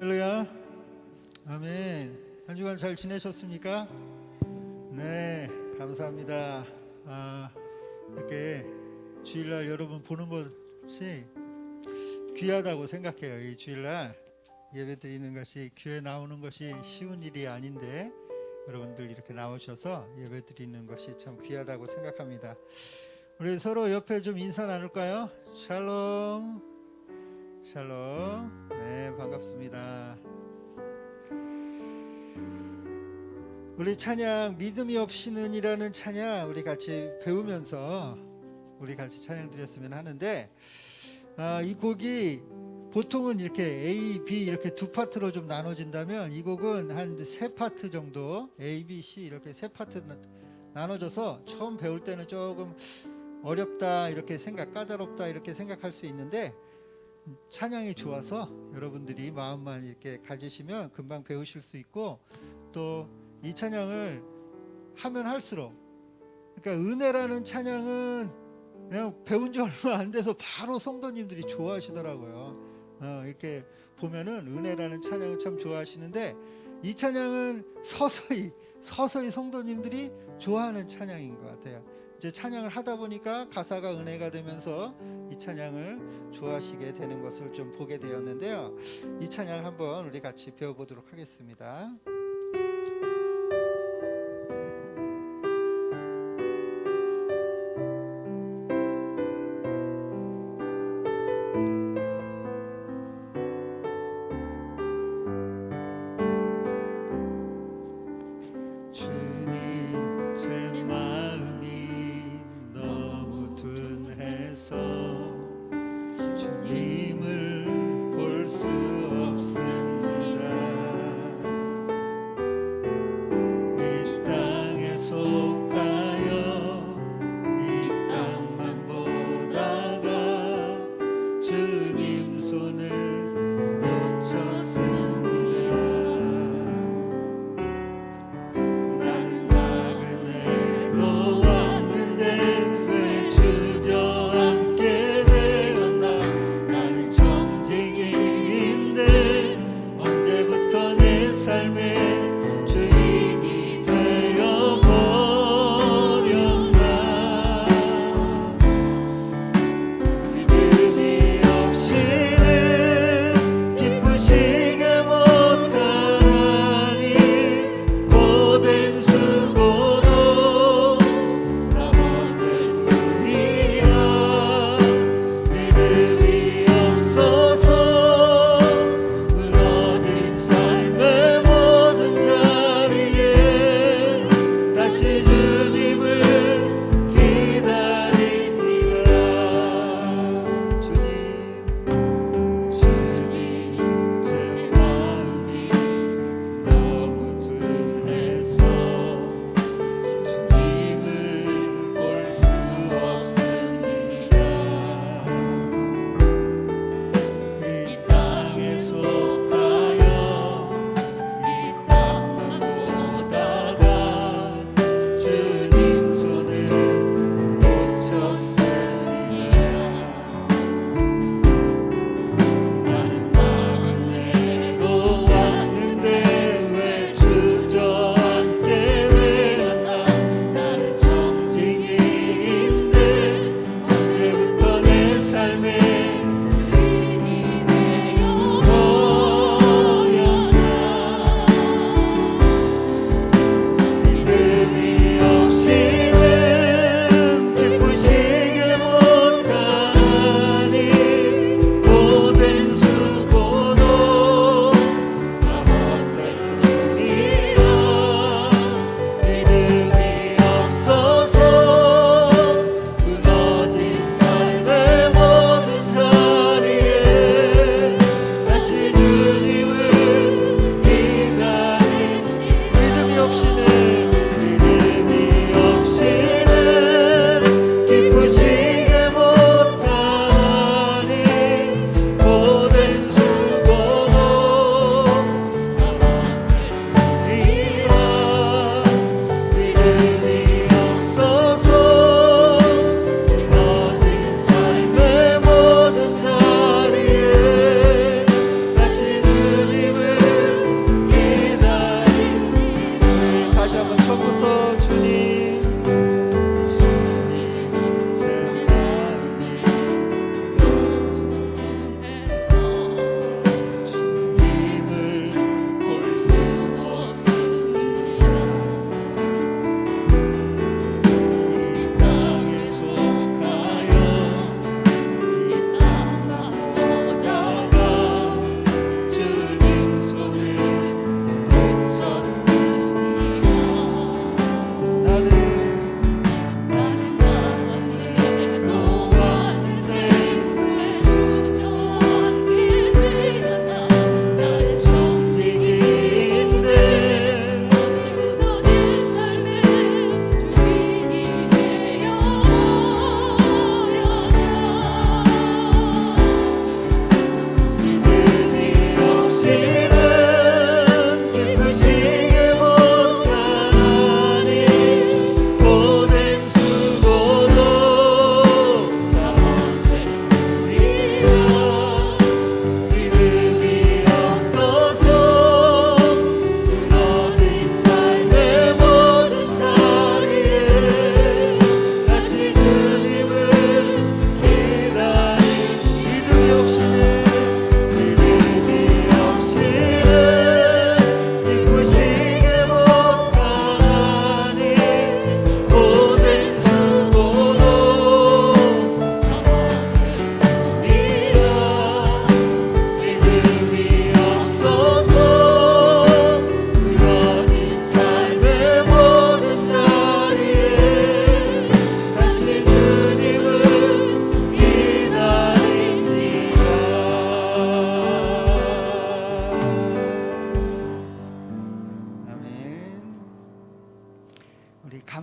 할렐루야. 아멘. 한 주간 잘 지내셨습니까? 네, 감사합니다. 이렇게 주일날 여러분 보는 것이 귀하다고 생각해요. 이 주일날 예배 드리는 것이, 교회 나오는 것이 쉬운 일이 아닌데 여러분들 이렇게 나오셔서 예배 드리는 것이 참 귀하다고 생각합니다. 우리 서로 옆에 좀 인사 나눌까요? 샬롬. 샬롬. 네, 반갑습니다. 우리 찬양 믿음이 없이는 이라는 찬양 우리 같이 배우면서 우리 같이 찬양 드렸으면 하는데, 이 곡이 보통은 이렇게 A, B 이렇게 두 파트로 좀 나눠진다면 이 곡은 한 세 파트 정도, A, B, C 이렇게 세 파트 나눠져서 처음 배울 때는 조금 어렵다 이렇게 까다롭다 이렇게 생각할 수 있는데, 찬양이 좋아서 여러분들이 마음만 이렇게 가지시면 금방 배우실 수 있고, 또 이 찬양을 하면 할수록, 그러니까 은혜라는 찬양은 그냥 배운 지 얼마 안 돼서 바로 성도님들이 좋아하시더라고요. 이렇게 보면은 은혜라는 찬양을 참 좋아하시는데, 이 찬양은 서서히 성도님들이 좋아하는 찬양인 것 같아요. 이제 찬양을 하다 보니까 가사가 은혜가 되면서 이 찬양을 좋아하시게 되는 것을 좀 보게 되었는데요. 이 찬양 한번 우리 같이 배워보도록 하겠습니다. 주님, 제 마음이 너무 둔해서 주님을 볼 수 없습니다.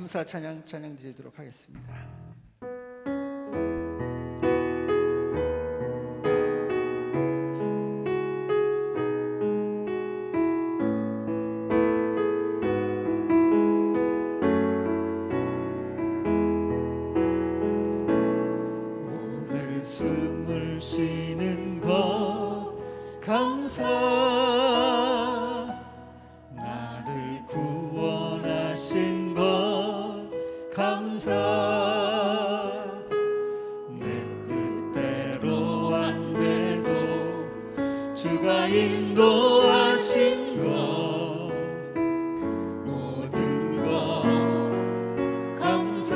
감사 찬양 드리도록 하겠습니다. 오늘 숨을 쉬는 것 감사, 나를 구원하신 것 감사, 내 뜻대로 안 돼도 주가 인도하신 것 모든 것 감사,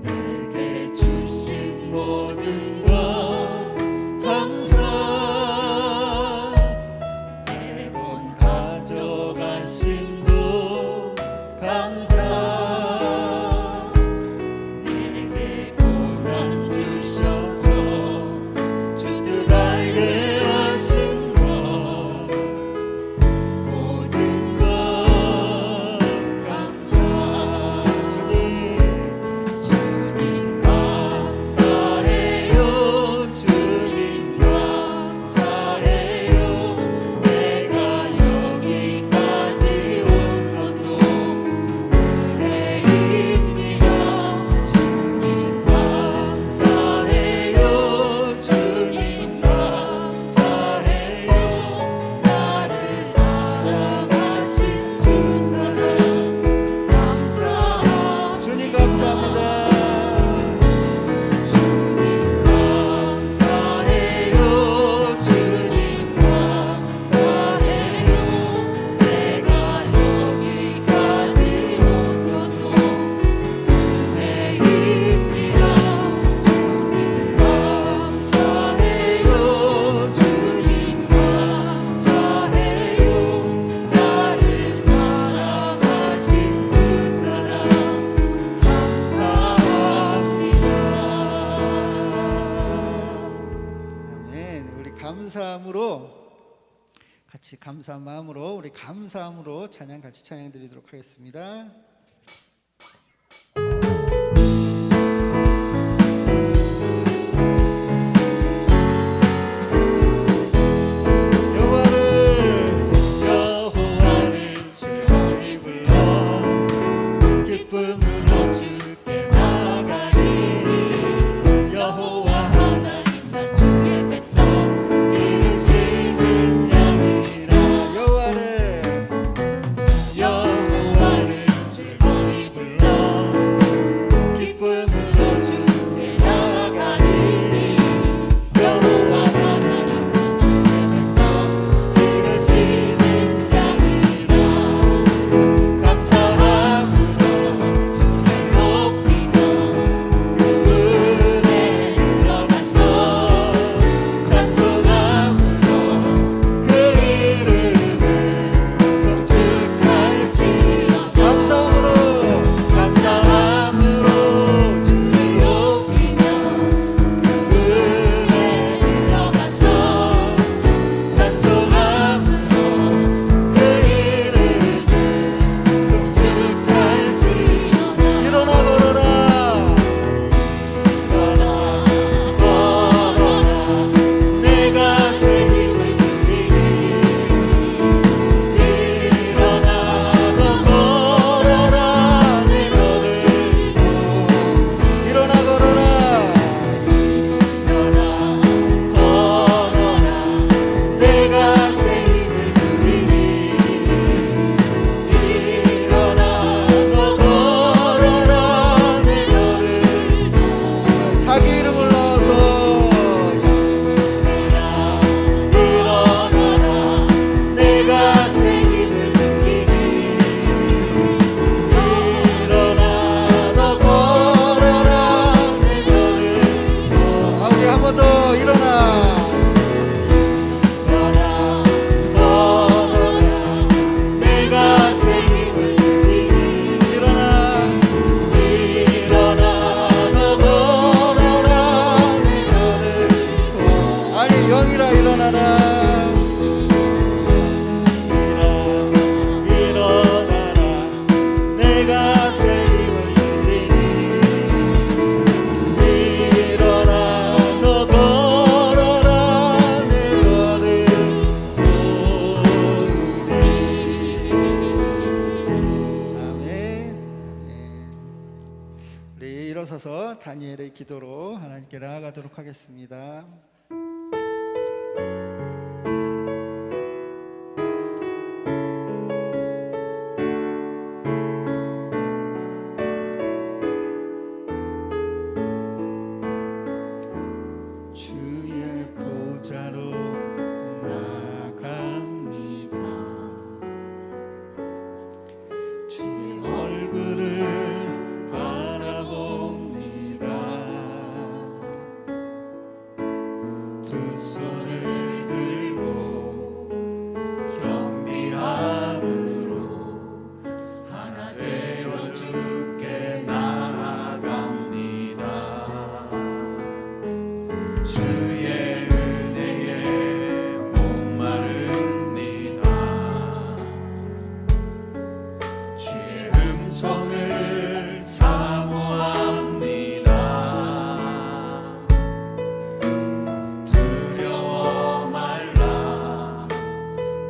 내게 주신 모든 것 감사, 때론 가져가심도 감사, 내게 고난 주셔서 주뜻 알게 하신 것 모든 것 감사. 주님 감사해요. 주님 감사해요. 내가 여기까지 온 것도 은혜입니다. 주님 감사해요. 주님 감사해요. 나를 사랑하신 주 사랑 감사합니다. 주님 감사합니다. 주님 감사해요. 주님 감사해요. 내가 여기까지 온 것도 은혜입니다. 주님 감사해요. 주님 감사해요. 나를 사랑하신 그 사랑 감사합니다. 아멘. 우리 같이 감사한 마음으로 우리 감사함으로 찬양 같이 찬양 드리도록 하겠습니다. 여호와를 즐거이 불러 기쁨으로 주께 나가리. 여호와 하나님 나 주의 백성 기르시는 양이라. 여호와를 즐거이 불러 기쁨으로 주께 나가리. 여호와 하나님 나 주의 백성 기르시는 양이라. 감사함으로 지지를 높이며 그분의 일어나서 찬송함으로 그 이름을 송축할지어다. 감사함으로 지지를 높이며 그분의 일어나서 찬송함으로 그 이름을 송축할지어다. 일어나 걸어라. 내가 새 힘을 누리니. 일어나 너 걸어라. 내 너를 일어나 걸어라. 일어나 걸어라. 내가 새 힘을 누리니. 일어나 너 걸어라. 내 너를 자기 이름을 넣어서 일어나라. 내가 새 힘을 누리니. 일어나 너 걸어라. 내 너를 우리 한 번 더 일어나. 일어나 걸어라. 내가 새 힘을 누리니. 일어나. 너 걸어라. 내 너를 아니 영이라 일어나라. 일어나라. 이어서 다니엘의 기도로 하나님께 나아가도록 하겠습니다. 주의 보좌로 나갑니다. 주의 얼굴을 바라봅니다. 두 손을 들고 겸비함으로 하나 되어 주께 나아갑니다. 주의 은혜에 목마릅니다. 주의 음성을 사모합니다. 두려워 말라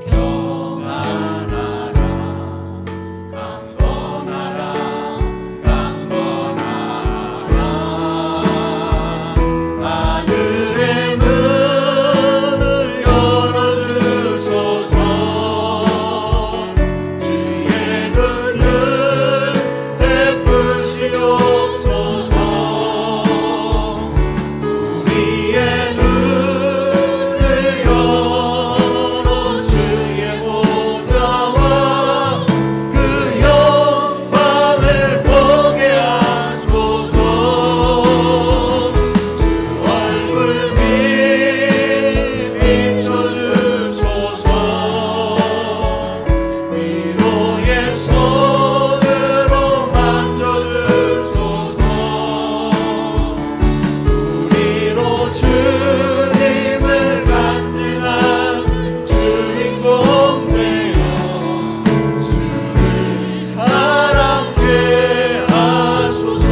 평안하라 강건하라 강건하라. 하늘의 문을 열어주소서. 주의 눈을 베푸시옵소서. 우리의 눈을 열어 주의 보좌와 그 영광을 보게 하소서. 주 얼굴 비춰주소서. 위로의 손으로 만져주소서. 우리로 주님을 간증한 주인공 되어 주를 사랑케 하소서.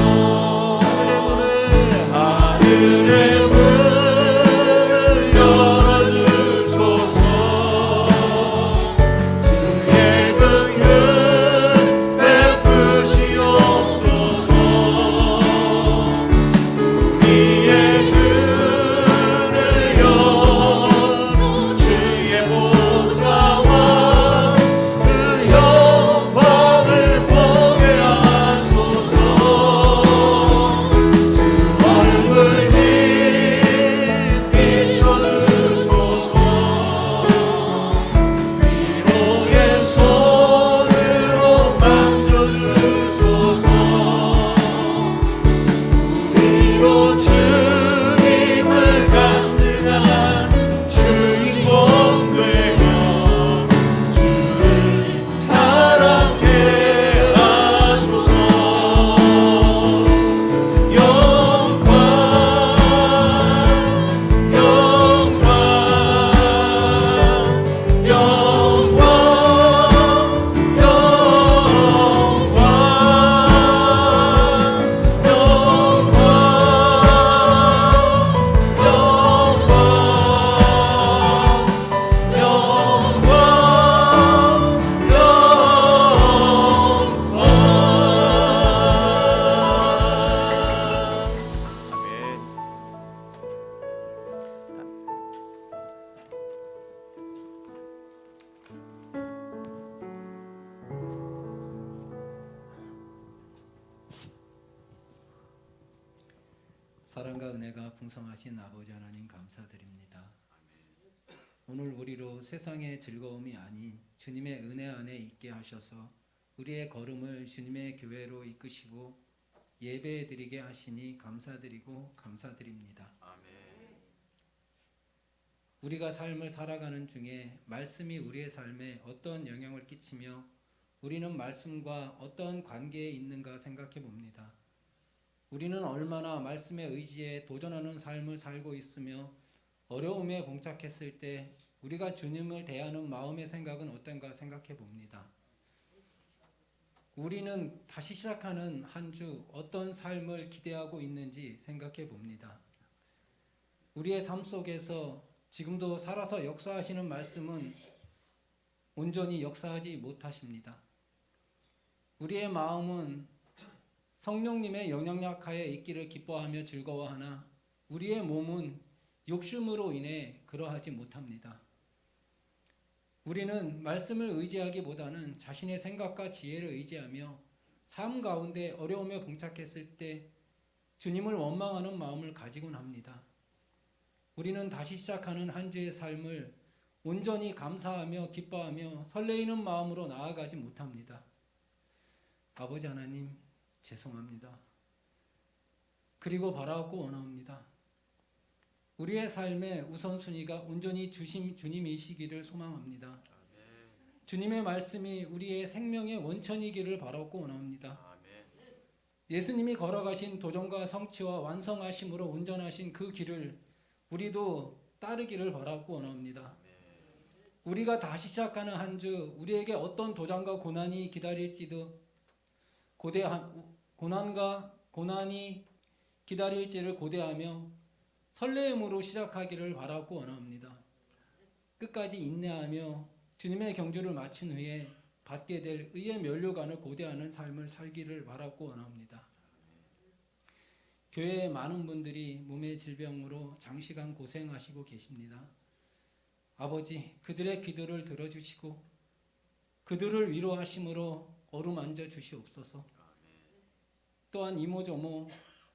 하늘의 문을 열어주소서. 주의 긍휼 베푸시옵소서. 우리의 눈을 열어 주의 보좌와 그 영광을 보게 하소서. 주 얼굴 비춰주소서. 위로의 손으로 만져주소서. 우리로 주님을 간증한 주인공 되어 주를 사랑케 하소서. 영광 영광 영광 사랑과 은혜가 풍성하신 아버지 하나님 감사드립니다. 오늘 우리로 세상의 즐거움이 아닌 주님의 은혜 안에 있게 하셔서 우리의 걸음을 주님의 교회로 이끄시고 예배드리게 하시니 감사드리고 감사드립니다. 우리가 삶을 살아가는 중에 말씀이 우리의 삶에 어떤 영향을 끼치며 우리는 말씀과 어떤 관계에 있는가 생각해 봅니다. 우리는 얼마나 말씀의 의지에 도전하는 삶을 살고 있으며 어려움에 봉착했을 때 우리가 주님을 대하는 마음의 생각은 어떤가 생각해 봅니다. 우리는 다시 시작하는 한 주 어떤 삶을 기대하고 있는지 생각해 봅니다. 우리의 삶 속에서 지금도 살아서 역사하시는 말씀은 온전히 역사하지 못하십니다. 우리의 마음은 성령님의 영향력 하에 있기를 기뻐하며 즐거워하나 우리의 몸은 욕심으로 인해 그러하지 못합니다. 우리는 말씀을 의지하기보다는 자신의 생각과 지혜를 의지하며 삶 가운데 어려움에 봉착했을 때 주님을 원망하는 마음을 가지곤 합니다. 우리는 다시 시작하는 한 주의 삶을 온전히 감사하며 기뻐하며 설레이는 마음으로 나아가지 못합니다. 아버지 하나님, 죄송합니다. 그리고 바라옵고 원합니다. 우리의 삶의 우선순위가 온전히 주님이시기를 소망합니다. 주님의 말씀이 우리의 생명의 원천이기를 바라옵고 원합니다. 예수님이 걸어가신 도전과 성취와 완성하심으로 온전하신 그 길을 우리도 따르기를 바라옵고 원합니다. 우리가 다시 시작하는 한 주, 우리에게 어떤 도전과 고난이 기다릴지도 고난이 기다릴지를 고대하며 설레임으로 시작하기를 바라고 원합니다. 끝까지 인내하며 주님의 경주를 마친 후에 받게 될 의의 면류관을 고대하는 삶을 살기를 바라고 원합니다. 교회에 많은 분들이 몸의 질병으로 장시간 고생하시고 계십니다. 아버지, 그들의 기도를 들어주시고 그들을 위로하심으로 어루만져 주시옵소서. 또한 이모저모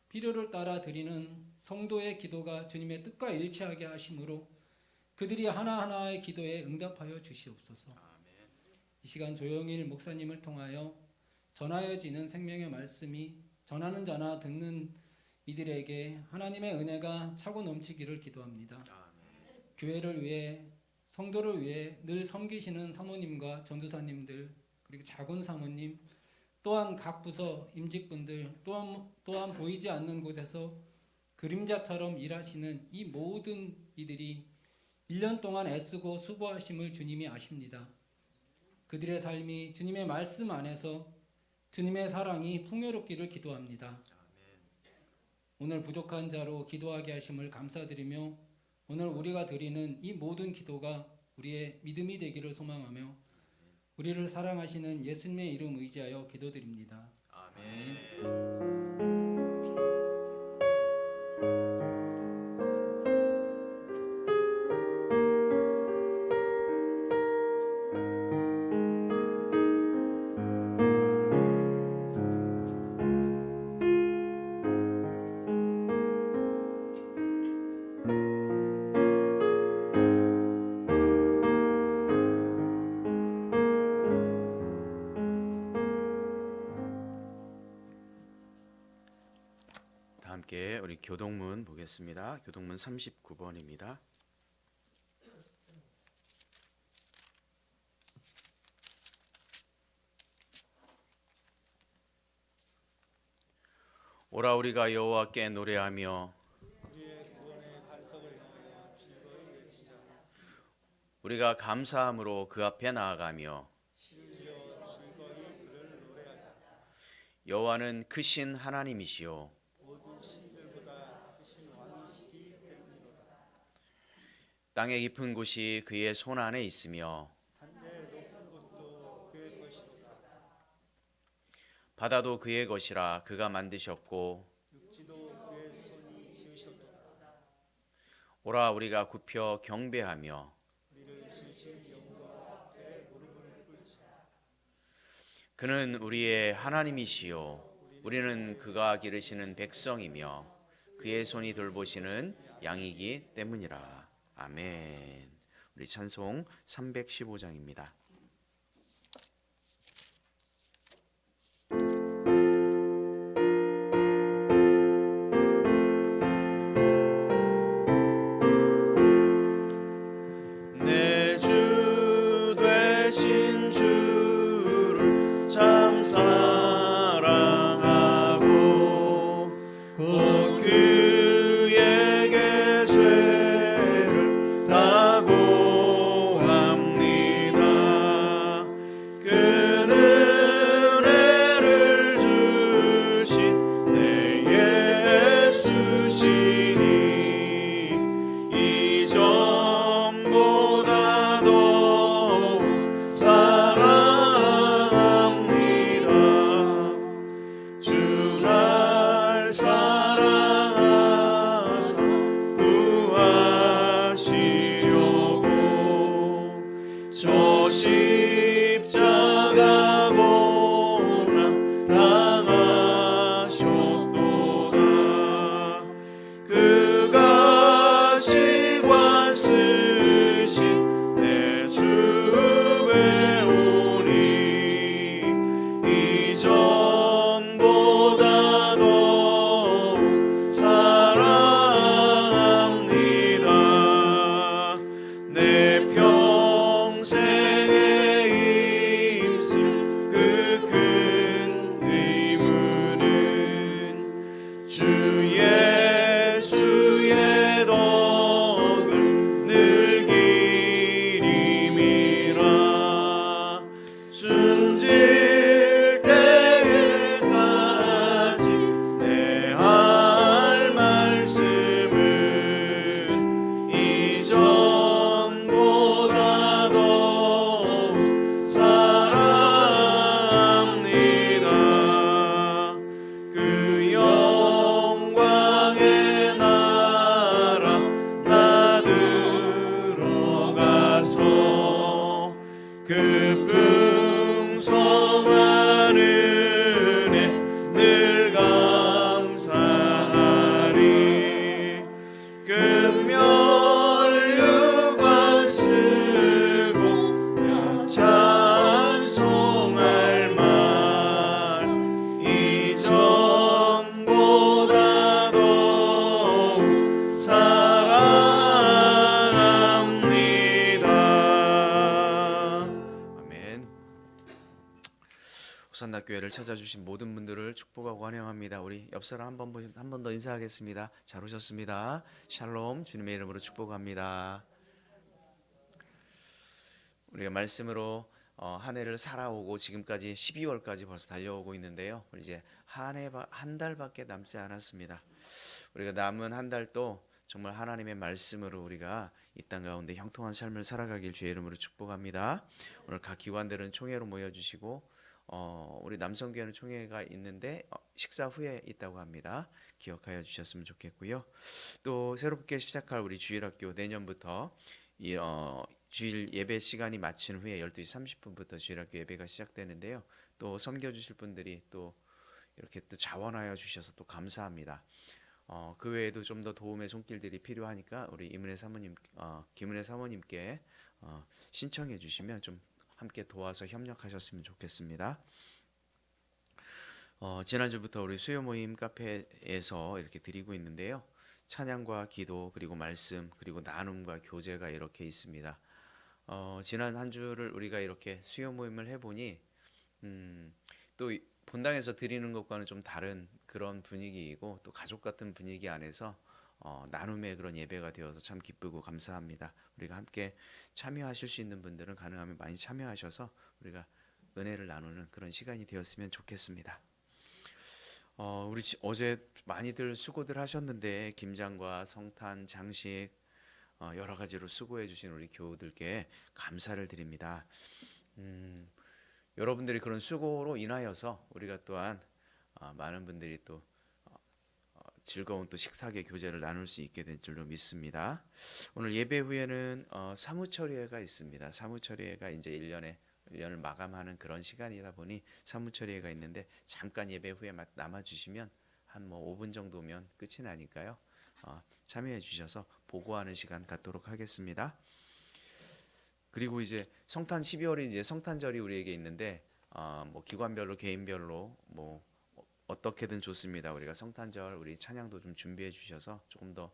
필요를 따라 드리는 성도의 기도가 주님의 뜻과 일치하게 하심으로 그들이 하나하나의 기도에 응답하여 주시옵소서. 이 시간 조영일 목사님을 통하여 전하여지는 생명의 말씀이 전하는 자나 듣는 이들에게 하나님의 은혜가 차고 넘치기를 기도합니다. 교회를 위해, 성도를 위해 늘 섬기시는 사모님과 전도사님들, 그리고 자군 사모님, 또한 각 부서 임직분들, 또한 보이지 않는 곳에서 그림자처럼 일하시는 이 모든 이들이 1년 동안 애쓰고 수고하심을 주님이 아십니다. 그들의 삶이 주님의 말씀 안에서 주님의 사랑이 풍요롭기를 기도합니다. 오늘 부족한 자로 기도하게 하심을 감사드리며 오늘 우리가 드리는 이 모든 기도가 우리의 믿음이 되기를 소망하며 우리를 사랑하시는 예수님의 이름 의지하여 기도드립니다. 아멘. 함께 우리 교동문 보겠습니다. 교동문 39번입니다. 오라 우리가 여호와께 노래하며 우리의 구원의 반석을 향하여 즐거이 외치자. 우리가 감사함으로 그 앞에 나아가며 심지어 즐거이 그를 노래하자. 여호와는 크신 하나님이시요 모든 신들보다 크신 왕이시기 때문이로다. 땅의 깊은 곳이 그의 손 안에 있으며 산의 높은 곳도 그의 것이로다. 바다도 그의 것이라 그가 만드셨고 육지도 그의 손이 지으셨도다. 오라 우리가 굽혀 경배하며 우리를 지으신 영광 앞에 무릎을 꿇자. 그는 우리의 하나님이시요 우리는 그가 기르시는 백성이며 그의 손이 돌보시는 양이기 때문이라. 아멘. 우리 찬송 315장입니다. 내 주 되신 주를 참 사랑하고 곧 그에게 죄를 다고 합니다. 그 풍성한 은혜 늘 감사하리. 금면류관 쓰고 찬송할 만 이전보다 더욱 사랑합니다. 아멘. 호산나 교회를 찾아주신 모든 분들을 축복하고 환영합니다. 우리 옆사람 한 번 더 인사하겠습니다. 잘 오셨습니다. 샬롬, 주님의 이름으로 축복합니다. 우리가 말씀으로 한 해를 살아오고 지금까지 12월까지 벌써 달려오고 있는데요. 우리 이제 한 달밖에 남지 않았습니다. 우리가 남은 한 달도 정말 하나님의 말씀으로 우리가 이 땅 가운데 형통한 삶을 살아가길 주의 이름으로 축복합니다. 오늘 각 기관들은 총회로 모여주시고 우리 남성교회는 총회가 있는데 식사 후에 있다고 합니다. 기억하여 주셨으면 좋겠고요. 또 새롭게 시작할 우리 주일학교 내년부터 주일 예배 시간이 마친 후에 12시 30분부터 주일학교 예배가 시작되는데요. 또 섬겨주실 분들이 또 이렇게 또 자원하여 주셔서 또 감사합니다. 그 외에도 좀 더 도움의 손길들이 필요하니까 우리 김은혜 사모님께 신청해 주시면 좀 함께 도와서 협력하셨으면 좋겠습니다. 지난주부터 우리 수요 모임 카페에서 이렇게 드리고 있는데요. 찬양과 기도 그리고 말씀 그리고 나눔과 교제가 이렇게 있습니다. 지난 한 주를 우리가 이렇게 수요 모임을 해보니 또 본당에서 드리는 것과는 좀 다른 그런 분위기이고 또 가족 같은 분위기 안에서 나눔의 그런 예배가 되어서 참 기쁘고 감사합니다. 우리가 함께 참여하실 수 있는 분들은 가능하면 많이 참여하셔서 우리가 은혜를 나누는 그런 시간이 되었으면 좋겠습니다. 우리 어제 많이들 수고들 하셨는데 김장과 성탄, 장식 여러 가지로 수고해 주신 우리 교우들께 감사를 드립니다. 여러분들이 그런 수고로 인하여서 우리가 또한 많은 분들이 또 즐거운 또 식사계 교제를 나눌 수 있게 된 줄로 믿습니다. 오늘 예배 후에는 사무처리회가 있습니다. 사무처리회가 이제 1년을 마감하는 그런 시간이다 보니 사무처리회가 있는데 잠깐 예배 후에 남아주시면 한 5분 정도면 끝이 나니까요. 참여해 주셔서 보고하는 시간 갖도록 하겠습니다. 그리고 이제 성탄 12월이 이제 성탄절이 우리에게 있는데 기관별로 개인별로 어떻게든 좋습니다. 우리가 성탄절 우리 찬양도 좀 준비해 주셔서 조금 더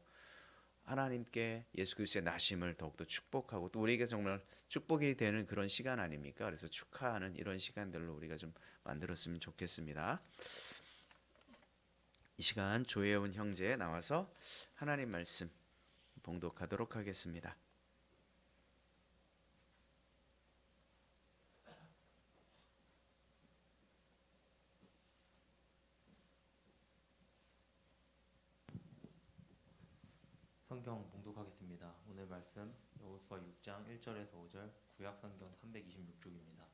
하나님께 예수 그리스도의 나심을 더욱더 축복하고 또 우리에게 정말 축복이 되는 그런 시간 아닙니까? 그래서 축하하는 이런 시간들로 우리가 좀 만들었으면 좋겠습니다. 이 시간 조혜원 형제 나와서 하나님 말씀 봉독하도록 하겠습니다. 성경 봉독하겠습니다. 오늘 말씀 여호수아 6장 1절에서 5절 구약 성경 326쪽입니다.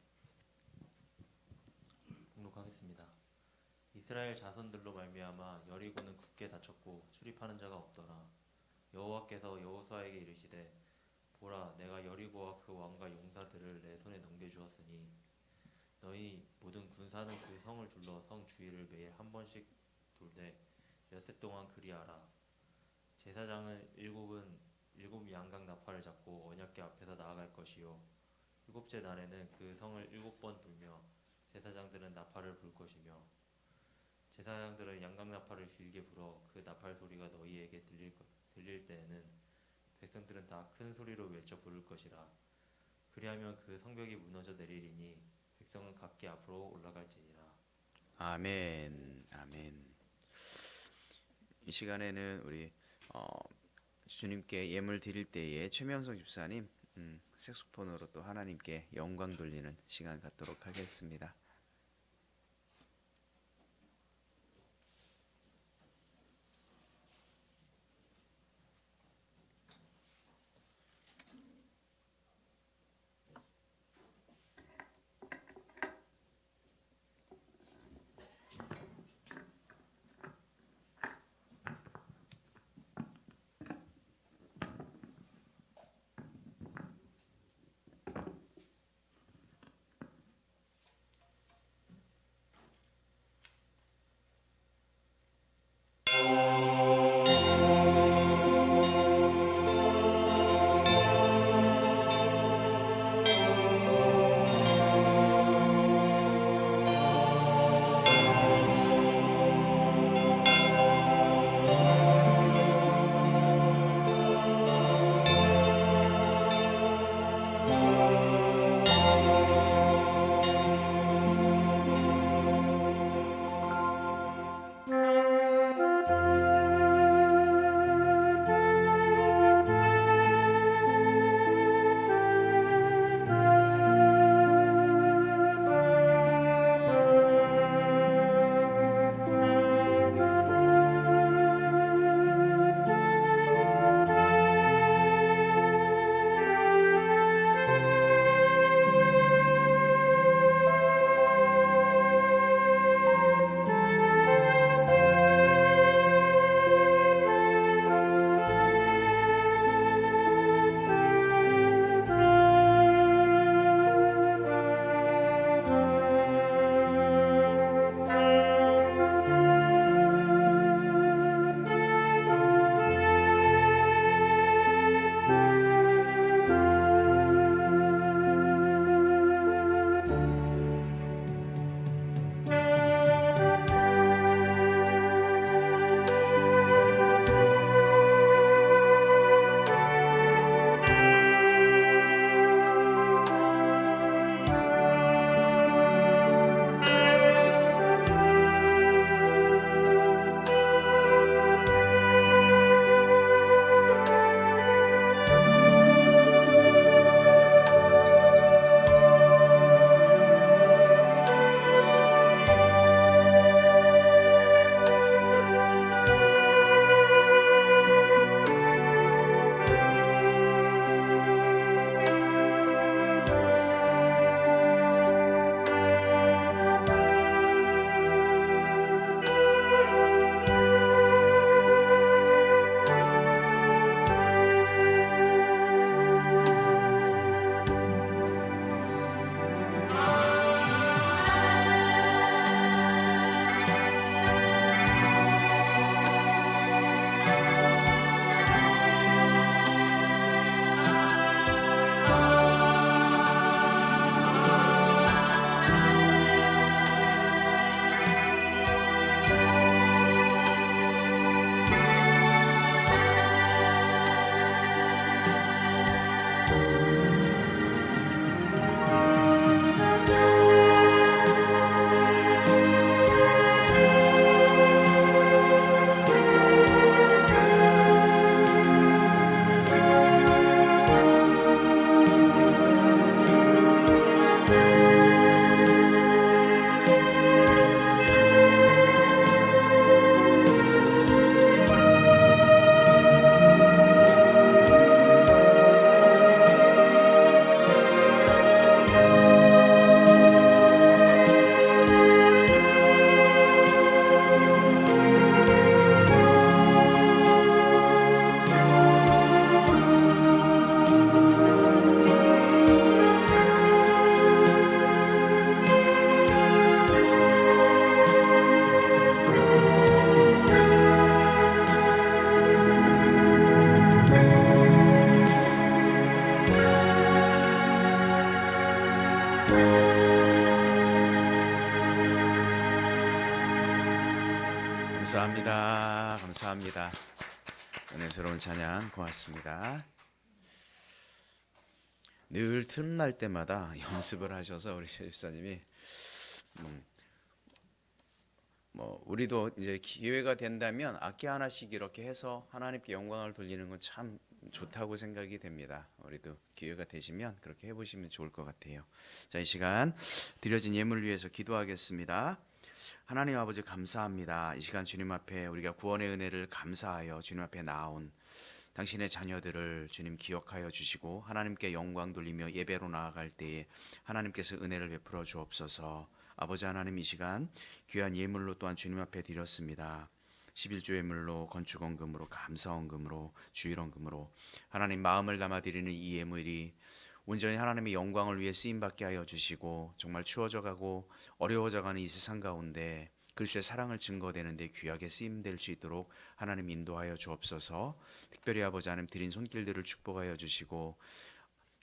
봉독하겠습니다. 이스라엘 자손들로 말미암아 여리고는 굳게 닫혔고 출입하는 자가 없더라. 여호와께서 여호수아에게 이르시되 보라 내가 여리고와 그 왕과 용사들을 내 손에 넘겨주었으니 너희 모든 군사는 그 성을 둘러 성 주위를 매일 한 번씩 돌되 엿새 동안 그리하라. 제사장은 일곱 양각 나팔을 잡고 언약궤 앞에서 나아갈 것이요 일곱째 날에는 그 성을 7번 돌며 제사장들은 나팔을 불 것이며 제사장들은 양각 나팔을 길게 불어 그 나팔 소리가 너희에게 들릴 때에는 백성들은 다 큰 소리로 외쳐 부를 것이라. 그리하면 그 성벽이 무너져 내리리니 백성은 각기 앞으로 올라갈지니라. 아멘. 이 시간에는 우리 주님께 예물 드릴 때에 최명석 집사님 색소폰으로 또 하나님께 영광 돌리는 시간 갖도록 하겠습니다. 감사합니다. 감사합니다. 은혜스러운 찬양 고맙습니다. 늘 틈날 때마다 연습을 하셔서 우리 집사님이 우리도 이제 기회가 된다면 악기 하나씩 이렇게 해서 하나님께 영광을 돌리는 건 참 좋다고 생각이 됩니다. 우리도 기회가 되시면 그렇게 해보시면 좋을 것 같아요. 자, 이 시간 드려진 예물을 위해서 기도하겠습니다. 하나님 아버지 감사합니다. 이 시간 주님 앞에 우리가 구원의 은혜를 감사하여 주님 앞에 나온 당신의 자녀들을 주님 기억하여 주시고 하나님께 영광 돌리며 예배로 나아갈 때에 하나님께서 은혜를 베풀어 주옵소서. 아버지 하나님, 이 시간 귀한 예물로 또한 주님 앞에 드렸습니다. 11조 예물로, 건축원금으로, 감사원금으로, 주일원금으로 하나님 마음을 담아 드리는 이 예물이 온전히 하나님의 영광을 위해 쓰임받게 하여 주시고 정말 추워져가고 어려워져가는 이 세상 가운데 그리스도의 사랑을 증거되는데 귀하게 쓰임될 수 있도록 하나님 인도하여 주옵소서. 특별히 아버지 하나님 드린 손길들을 축복하여 주시고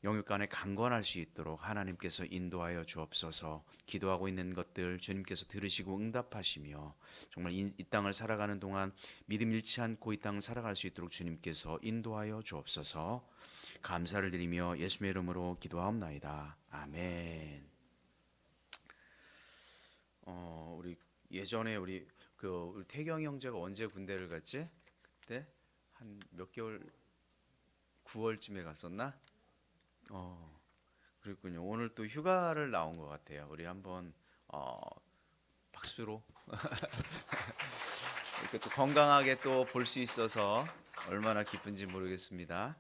영육간에 강건할 수 있도록 하나님께서 인도하여 주옵소서. 기도하고 있는 것들 주님께서 들으시고 응답하시며 정말 이 땅을 살아가는 동안 믿음 잃지 않고 이 땅을 살아갈 수 있도록 주님께서 인도하여 주옵소서. 감사를 드리며 예수의 이름으로 기도하옵나이다. 아멘. 우리 예전에 우리 태경 형제가 언제 군대를 갔지? 그때 한 몇 개월 9월쯤에 갔었나? 그랬군요. 오늘 또 휴가를 나온 것 같아요. 우리 한번 박수로 이렇게 또 건강하게 또 볼 수 있어서 얼마나 기쁜지 모르겠습니다.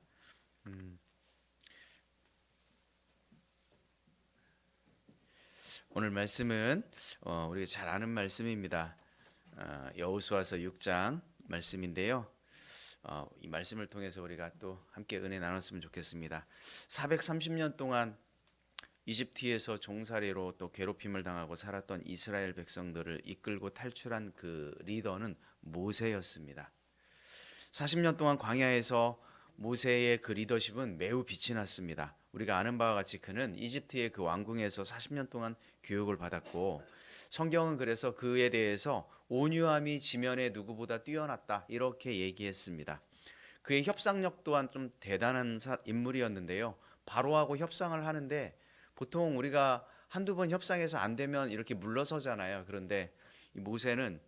오늘 말씀은 우리가 잘 아는 말씀입니다. 여호수아서 6장 말씀인데요. 이 말씀을 통해서 우리가 또 함께 은혜 나눴으면 좋겠습니다. 430년 동안 이집트에서 종살이로 또 괴롭힘을 당하고 살았던 이스라엘 백성들을 이끌고 탈출한 그 리더는 모세였습니다. 40년 동안 광야에서 모세의 그 리더십은 매우 빛이 났습니다. 우리가 아는 바와 같이 그는 이집트의 그 왕궁에서 40년 동안 교육을 받았고 성경은 그래서 그에 대해서 온유함이 지면에 누구보다 뛰어났다 이렇게 얘기했습니다. 그의 협상력 또한 좀 대단한 인물이었는데요. 바로하고 협상을 하는데 보통 우리가 한두 번 협상해서 안 되면 이렇게 물러서잖아요. 그런데 이 모세는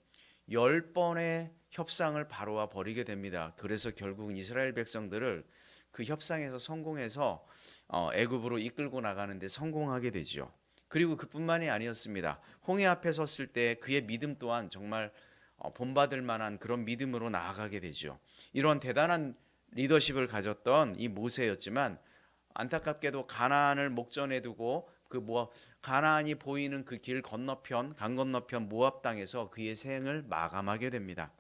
10번의 협상을 바로와 벌이게 됩니다. 그래서 결국 이스라엘 백성들을 그 협상에서 성공해서 애굽으로 이끌고 나가는데 성공하게 되죠. 그리고 그뿐만이 아니었습니다. 홍해 앞에 섰을 때 그의 믿음 또한 정말 본받을 만한 그런 믿음으로 나아가게 되죠. 이런 대단한 리더십을 가졌던 이 모세였지만 안타깝게도 가나안을 목전에 두고 가나안이 보이는 그 길 건너편, 강 건너편 모압 땅에서 그의 생을 마감하게 됩니다.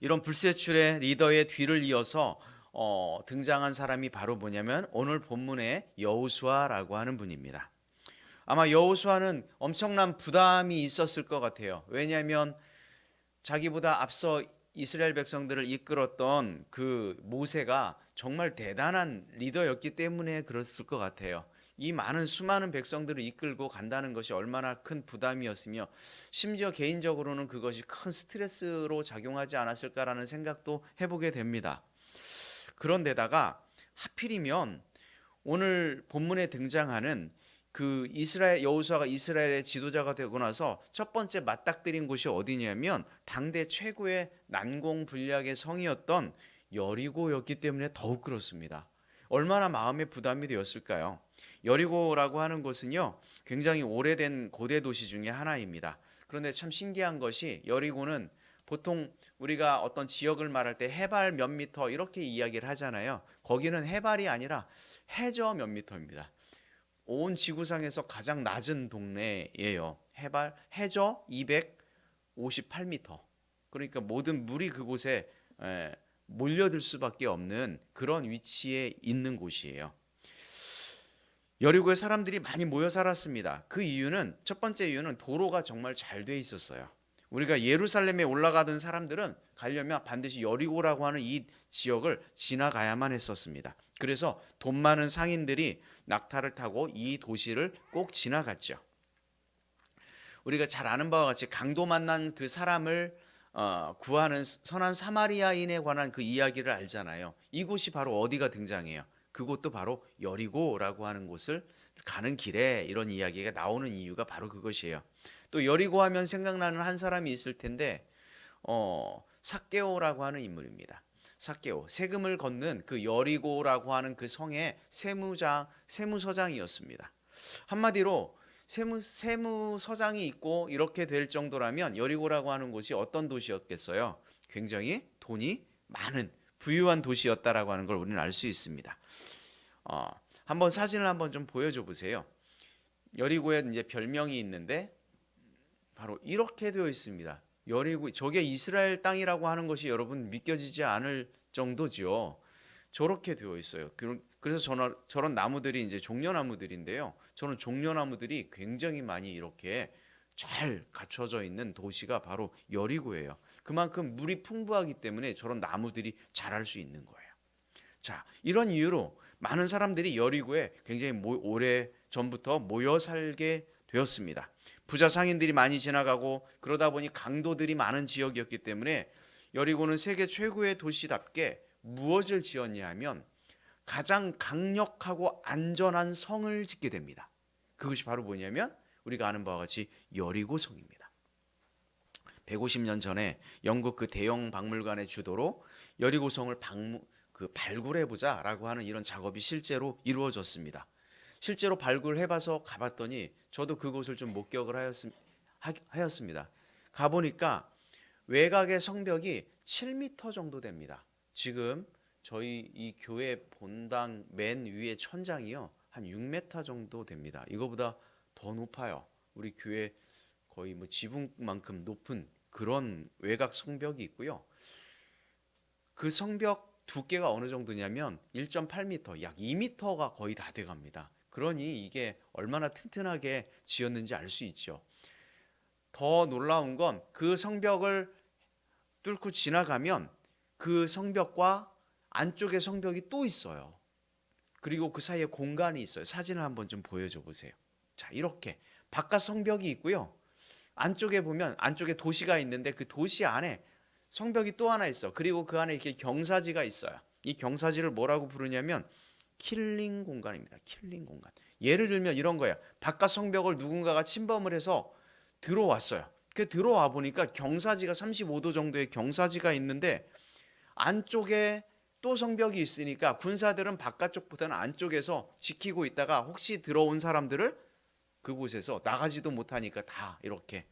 이런 불세출의 리더의 뒤를 이어서 등장한 사람이 바로 뭐냐면 오늘 본문의 여호수아라고 하는 분입니다. 아마 여호수아는 엄청난 부담이 있었을 것 같아요. 왜냐하면 자기보다 앞서 이스라엘 백성들을 이끌었던 그 모세가 정말 대단한 리더였기 때문에 그랬을 것 같아요. 이 수많은 백성들을 이끌고 간다는 것이 얼마나 큰 부담이었으며 심지어 개인적으로는 그것이 큰 스트레스로 작용하지 않았을까라는 생각도 해보게 됩니다. 그런데다가 하필이면 오늘 본문에 등장하는 그 여호수아가 이스라엘의 지도자가 되고 나서 첫 번째 맞닥뜨린 곳이 어디냐면 당대 최고의 난공불락의 성이었던 여리고였기 때문에 더욱 그렇습니다. 얼마나 마음의 부담이 되었을까요? 여리고라고 하는 곳은요 굉장히 오래된 고대 도시 중에 하나입니다. 그런데 참 신기한 것이 여리고는 보통 우리가 어떤 지역을 말할 때 해발 몇 미터 이렇게 이야기를 하잖아요. 거기는 해발이 아니라 해저 몇 미터입니다. 온 지구상에서 가장 낮은 동네예요. 해저 258m. 그러니까 모든 물이 그곳에 몰려들 수밖에 없는 그런 위치에 있는 곳이에요. 여리고에 사람들이 많이 모여 살았습니다. 그 이유는 첫 번째 이유는 도로가 정말 잘 돼 있었어요. 우리가 예루살렘에 올라가던 사람들은 가려면 반드시 여리고라고 하는 이 지역을 지나가야만 했었습니다. 그래서 돈 많은 상인들이 낙타를 타고 이 도시를 꼭 지나갔죠. 우리가 잘 아는 바와 같이 강도 만난 그 사람을 구하는 선한 사마리아인에 관한 그 이야기를 알잖아요. 이곳이 바로 어디가 등장해요? 그곳도 바로 여리고라고 하는 곳을 가는 길에 이런 이야기가 나오는 이유가 바로 그것이에요. 또 여리고 하면 생각나는 한 사람이 있을 텐데 삭개오라고 하는 인물입니다. 삭개오, 세금을 걷는 그 여리고라고 하는 그 성의 세무서장이었습니다. 한마디로 세무서장이 있고 이렇게 될 정도라면 여리고라고 하는 곳이 어떤 도시였겠어요? 굉장히 돈이 많은 부유한 도시였다라고 하는 걸 우리는 알 수 있습니다. 한번 사진을 한번 좀 보여줘 보세요. 여리고에 이제 별명이 있는데 바로 이렇게 되어 있습니다. 여리고, 저게 이스라엘 땅이라고 하는 것이 여러분 믿겨지지 않을 정도지요. 저렇게 되어 있어요. 그래서 저런 나무들이 이제 종려나무들인데요. 저는 종려나무들이 굉장히 많이 이렇게 잘 갖춰져 있는 도시가 바로 여리고예요. 그만큼 물이 풍부하기 때문에 저런 나무들이 자랄 수 있는 거예요. 자, 이런 이유로 많은 사람들이 여리고에 굉장히 오래 전부터 모여 살게 되었습니다. 부자 상인들이 많이 지나가고 그러다 보니 강도들이 많은 지역이었기 때문에 여리고는 세계 최고의 도시답게 무엇을 지었냐 하면 가장 강력하고 안전한 성을 짓게 됩니다. 그것이 바로 뭐냐면 우리가 아는 바와 같이 여리고성입니다. 150년 전에 영국 그 대형 박물관의 주도로 여리고성을 발굴해보자라고 하는 이런 작업이 실제로 이루어졌습니다. 실제로 발굴해봐서 가봤더니 저도 그곳을 좀 목격을 하였습니다. 가보니까 외곽의 성벽이 7m 정도 됩니다. 지금 저희 이 교회 본당 맨 위에 천장이요 한 6m 정도 됩니다. 이거보다 더 높아요. 우리 교회 거의 뭐 지붕만큼 높은 그런 외곽 성벽이 있고요. 그 성벽 두께가 어느 정도냐면 1.8m, 약 2m가 거의 다 돼갑니다. 그러니 이게 얼마나 튼튼하게 지었는지 알 수 있죠. 더 놀라운 건 그 성벽을 뚫고 지나가면 그 성벽과 안쪽에 성벽이 또 있어요. 그리고 그 사이에 공간이 있어요. 사진을 한번 좀 보여줘 보세요. 자, 이렇게 바깥 성벽이 있고요. 안쪽에 보면 안쪽에 도시가 있는데 그 도시 안에 성벽이 또 하나 있어. 그리고 그 안에 이렇게 경사지가 있어요. 이 경사지를 뭐라고 부르냐면 킬링 공간입니다. 킬링 공간. 예를 들면 이런 거예요. 바깥 성벽을 누군가가 침범을 해서 들어왔어요. 그 들어와 보니까 경사지가 35도 정도의 경사지가 있는데 안쪽에 또 성벽이 있으니까 군사들은 바깥쪽보다는 안쪽에서 지키고 있다가 혹시 들어온 사람들을 그곳에서 나가지도 못하니까 다 이렇게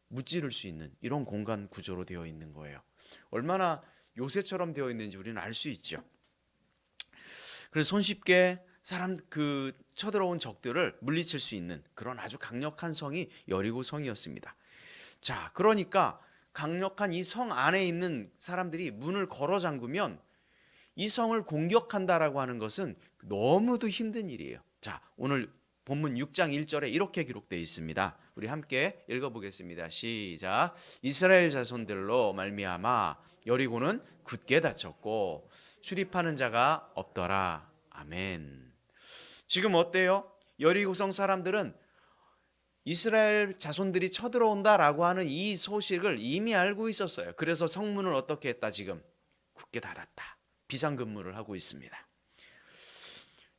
무찌를 수 있는 이런 공간 구조로 되어 있는 거예요. 얼마나 요새처럼 되어 있는지 우리는 알 수 있죠. 그래서 손쉽게 쳐들어온 적들을 물리칠 수 있는 그런 아주 강력한 성이 여리고 성이었습니다. 자, 그러니까 강력한 이 성 안에 있는 사람들이 문을 걸어 잠그면 이 성을 공격한다라고 하는 것은 너무도 힘든 일이에요. 자, 오늘 본문 6장 1절에 이렇게 기록되어 있습니다. 우리 함께 읽어보겠습니다. 시작. 이스라엘 자손들로 말미암아 여리고는 굳게 닫혔고 출입하는 자가 없더라. 아멘. 지금 어때요? 여리고성 사람들은 이스라엘 자손들이 쳐들어온다라고 하는 이 소식을 이미 알고 있었어요. 그래서 성문을 어떻게 했다? 지금 굳게 닫았다. 비상근무를 하고 있습니다.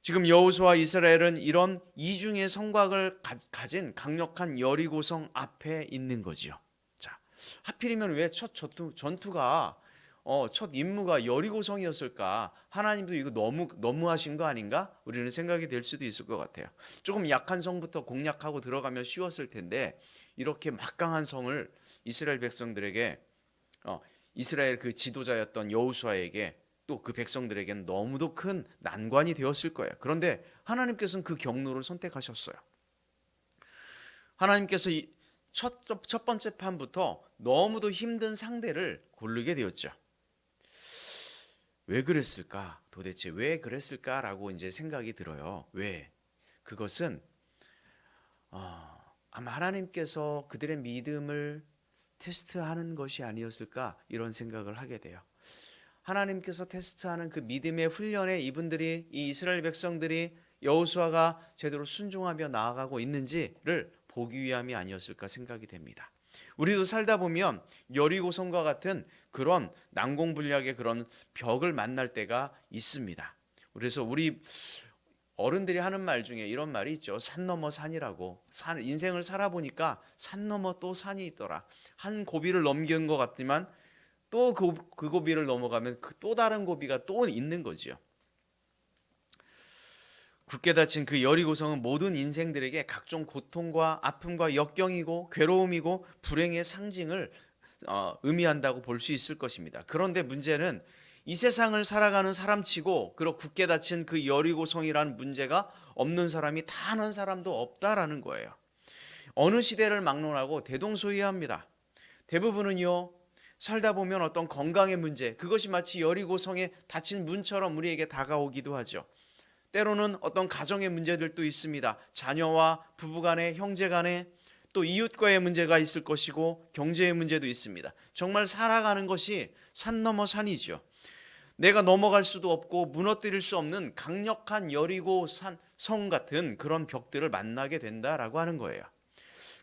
지금 여호수아와 이스라엘은 이런 이중의 성곽을 가진 강력한 여리고성 앞에 있는 거지요. 자, 하필이면 왜 첫 전투가 첫 임무가 여리고성이었을까? 하나님도 이거 너무하신 거 아닌가? 우리는 생각이 될 수도 있을 것 같아요. 조금 약한 성부터 공략하고 들어가면 쉬웠을 텐데 이렇게 막강한 성을 이스라엘 백성들에게 이스라엘 그 지도자였던 여호수아에게 또 그 백성들에게는 너무도 큰 난관이 되었을 거예요. 그런데 하나님께서는 그 경로를 선택하셨어요. 하나님께서 첫 번째 판부터 너무도 힘든 상대를 고르게 되었죠. 왜 그랬을까? 도대체 왜 그랬을까라고 이제 생각이 들어요. 왜? 그것은 아마 하나님께서 그들의 믿음을 테스트하는 것이 아니었을까 이런 생각을 하게 돼요. 하나님께서 테스트하는 그 믿음의 훈련에 이 이스라엘 백성들이 여호수아가 제대로 순종하며 나아가고 있는지를 보기 위함이 아니었을까 생각이 됩니다. 우리도 살다 보면 여리고성과 같은 그런 난공불락의 그런 벽을 만날 때가 있습니다. 그래서 우리 어른들이 하는 말 중에 이런 말이 있죠. 산 넘어 산이라고. 인생을 살아보니까 산 넘어 또 산이 있더라. 한 고비를 넘긴 것 같지만 또 그 고비를 넘어가면 또 다른 고비가 또 있는 거지요. 굳게 닫힌 그 여리고성은 모든 인생들에게 각종 고통과 아픔과 역경이고 괴로움이고 불행의 상징을 의미한다고 볼 수 있을 것입니다. 그런데 문제는 이 세상을 살아가는 사람치고 그런 굳게 닫힌 그 여리고성이라는 문제가 없는 사람이 단 한 사람도 없다라는 거예요. 어느 시대를 막론하고 대동소이합니다. 대부분은요, 살다 보면 어떤 건강의 문제, 그것이 마치 여리고성에 닫힌 문처럼 우리에게 다가오기도 하죠. 때로는 어떤 가정의 문제들도 있습니다. 자녀와 부부간에, 형제간에, 또 이웃과의 문제가 있을 것이고 경제의 문제도 있습니다. 정말 살아가는 것이 산 넘어 산이죠. 내가 넘어갈 수도 없고 무너뜨릴 수 없는 강력한 여리고 성 같은 그런 벽들을 만나게 된다라고 하는 거예요.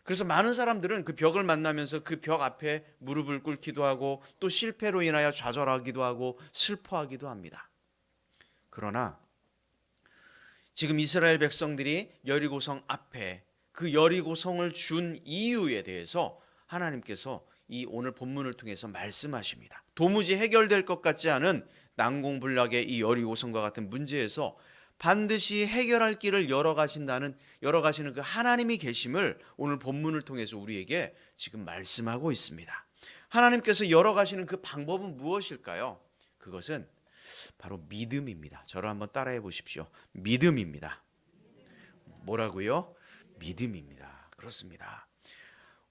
그래서 많은 사람들은 그 벽을 만나면서 그 벽 앞에 무릎을 꿇기도 하고 또 실패로 인하여 좌절하기도 하고 슬퍼하기도 합니다. 그러나 지금 이스라엘 백성들이 여리고성 앞에 그 여리고성을 준 이유에 대해서 하나님께서 이 오늘 본문을 통해서 말씀하십니다. 도무지 해결될 것 같지 않은 난공불락의 이 여리고성과 같은 문제에서 반드시 해결할 길을 열어가시는 그 하나님이 계심을 오늘 본문을 통해서 우리에게 지금 말씀하고 있습니다. 하나님께서 열어가시는 그 방법은 무엇일까요? 그것은 바로 믿음입니다. 저를 한번 따라해 보십시오. 믿음입니다. 뭐라고요? 믿음입니다. 그렇습니다.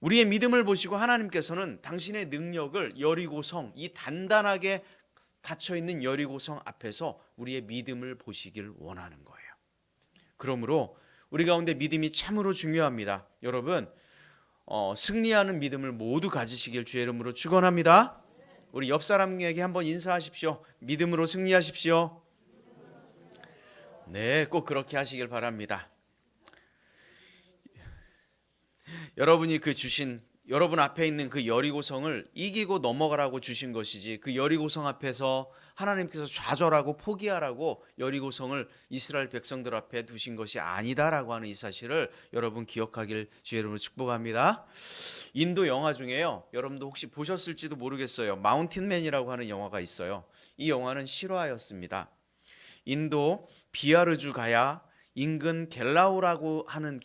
우리의 믿음을 보시고 하나님께서는 당신의 능력을 여리고성, 이 단단하게 닫혀있는 여리고성 앞에서 우리의 믿음을 보시길 원하는 거예요. 그러므로 우리 가운데 믿음이 참으로 중요합니다. 여러분, 승리하는 믿음을 모두 가지시길 주의 이름으로 축원합니다. 우리 옆 사람에게 한번 인사하십시오. 믿음으로 승리하십시오. 네, 꼭 그렇게 하시길 바랍니다. 여러분이 여러분 앞에 있는 그 여리고성을 이기고 넘어가라고 주신 것이지, 그 여리고성 앞에서 하나님께서 좌절하고 포기하라고 여리고성을 이스라엘 백성들 앞에 두신 것이 아니다라고 하는 이 사실을 여러분 기억하길 주의 이름으로 축복합니다. 인도 영화 중에요, 여러분도 혹시 보셨을지도 모르겠어요. 마운틴맨이라고 하는 영화가 있어요. 이 영화는 실화였습니다. 인도 비하르주 가야 인근 겔라우르라고 하는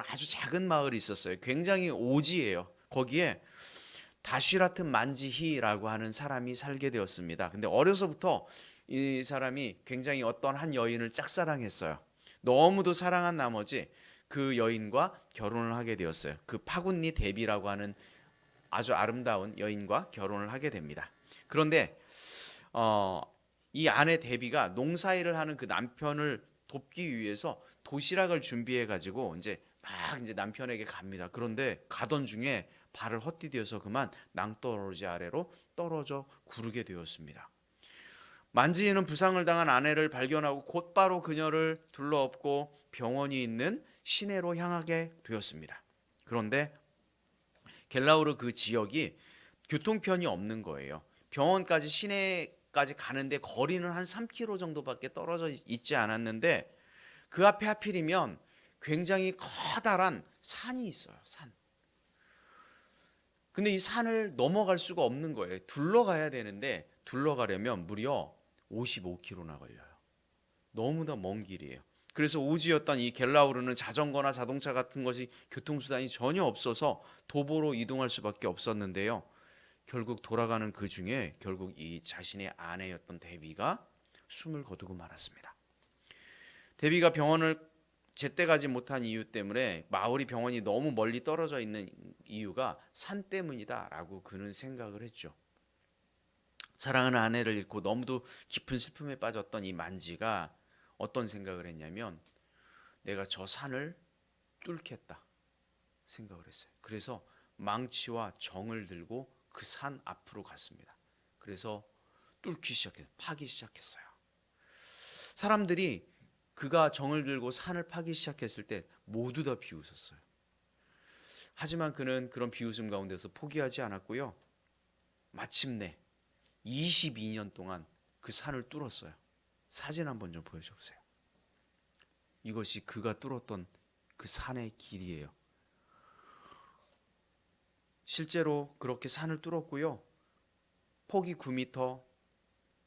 아주 작은 마을이 있었어요. 굉장히 오지예요. 거기에 다시라트 만지히라고 하는 사람이 살게 되었습니다. 근데 어려서부터 이 사람이 굉장히 어떤 한 여인을 짝사랑했어요. 너무도 사랑한 나머지 그 여인과 결혼을 하게 되었어요. 그 파군니 데비라고 하는 아주 아름다운 여인과 결혼을 하게 됩니다. 그런데 이 아내 데비가 농사일을 하는 그 남편을 돕기 위해서 도시락을 준비해 가지고 이제 남편에게 갑니다. 그런데 가던 중에 발을 헛디뎌서 그만 낭떠러지 아래로 떨어져 구르게 되었습니다. 만지히는 부상을 당한 아내를 발견하고 곧바로 그녀를 둘러엎고 병원이 있는 시내로 향하게 되었습니다. 그런데 겔라우르 그 지역이 교통편이 없는 거예요. 병원까지 시내까지 가는데 거리는 한 3km 정도밖에 떨어져 있지 않았는데 그 앞에 하필이면 굉장히 커다란 산이 있어요. 산. 근데 이 산을 넘어갈 수가 없는 거예요. 둘러가야 되는데 둘러가려면 무려 55km나 걸려요. 너무나 먼 길이에요. 그래서 오지였던 이 겔라우르는 자전거나 자동차 같은 것이 교통수단이 전혀 없어서 도보로 이동할 수밖에 없었는데요. 결국 돌아가는 그 중에 결국 이 자신의 아내였던 데비가 숨을 거두고 말았습니다. 데비가 병원을 제때 가지 못한 이유 때문에 마을이 병원이 너무 멀리 떨어져 있는 이유가 산 때문이다라고 그는 생각을 했죠. 사랑하는 아내를 잃고 너무도 깊은 슬픔에 빠졌던 이 만지가 어떤 생각을 했냐면 내가 저 산을 뚫겠다 생각을 했어요. 그래서 망치와 정을 들고 그 산 앞으로 갔습니다. 그래서 파기 시작했어요. 사람들이 그가 정을 들고 산을 파기 시작했을 때 모두 다 비웃었어요. 하지만 그는 그런 비웃음 가운데서 포기하지 않았고요. 마침내 22년 동안 그 산을 뚫었어요. 사진 한번 좀 보여줘 보세요. 이것이 그가 뚫었던 그 산의 길이에요. 실제로 그렇게 산을 뚫었고요. 폭이 9m,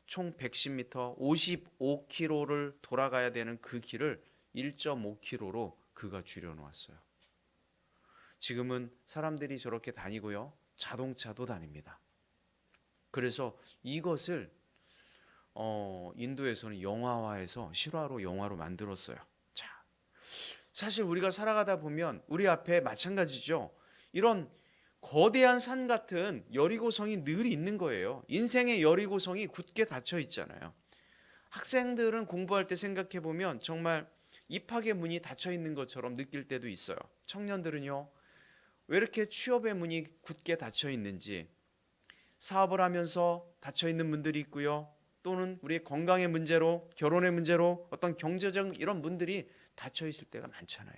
총 110m, 55km를 돌아가야 되는 그 길을 1.5km로 그가 줄여놓았어요. 지금은 사람들이 저렇게 다니고요. 자동차도 다닙니다. 그래서 이것을 인도에서는 영화화해서 실화로 영화로 만들었어요. 자, 사실 우리가 살아가다 보면 우리 앞에 마찬가지죠. 이런 거대한 산 같은 여리고성이 늘 있는 거예요. 인생의 여리고성이 굳게 닫혀 있잖아요. 학생들은 공부할 때 생각해 보면 정말 입학의 문이 닫혀 있는 것처럼 느낄 때도 있어요. 청년들은요, 왜 이렇게 취업의 문이 굳게 닫혀 있는지, 사업을 하면서 닫혀 있는 분들이 있고요. 또는 우리의 건강의 문제로, 결혼의 문제로, 어떤 경제적 이런 문들이 닫혀 있을 때가 많잖아요.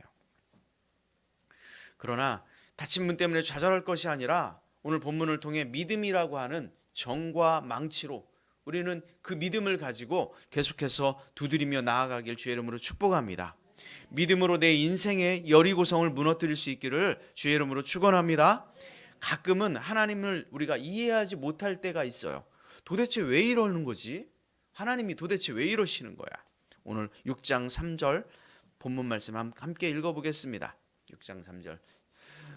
그러나 닫힌 문 때문에 좌절할 것이 아니라 오늘 본문을 통해 믿음이라고 하는 정과 망치로 우리는 그 믿음을 가지고 계속해서 두드리며 나아가길 주의 이름으로 축복합니다. 믿음으로 내 인생의 여리고성을 무너뜨릴 수 있기를 주의 이름으로 축원합니다. 가끔은 하나님을 우리가 이해하지 못할 때가 있어요. 도대체 왜 이러는 거지? 하나님이 도대체 왜 이러시는 거야? 오늘 6장 3절 본문 말씀 함께 읽어보겠습니다. 6장 3절.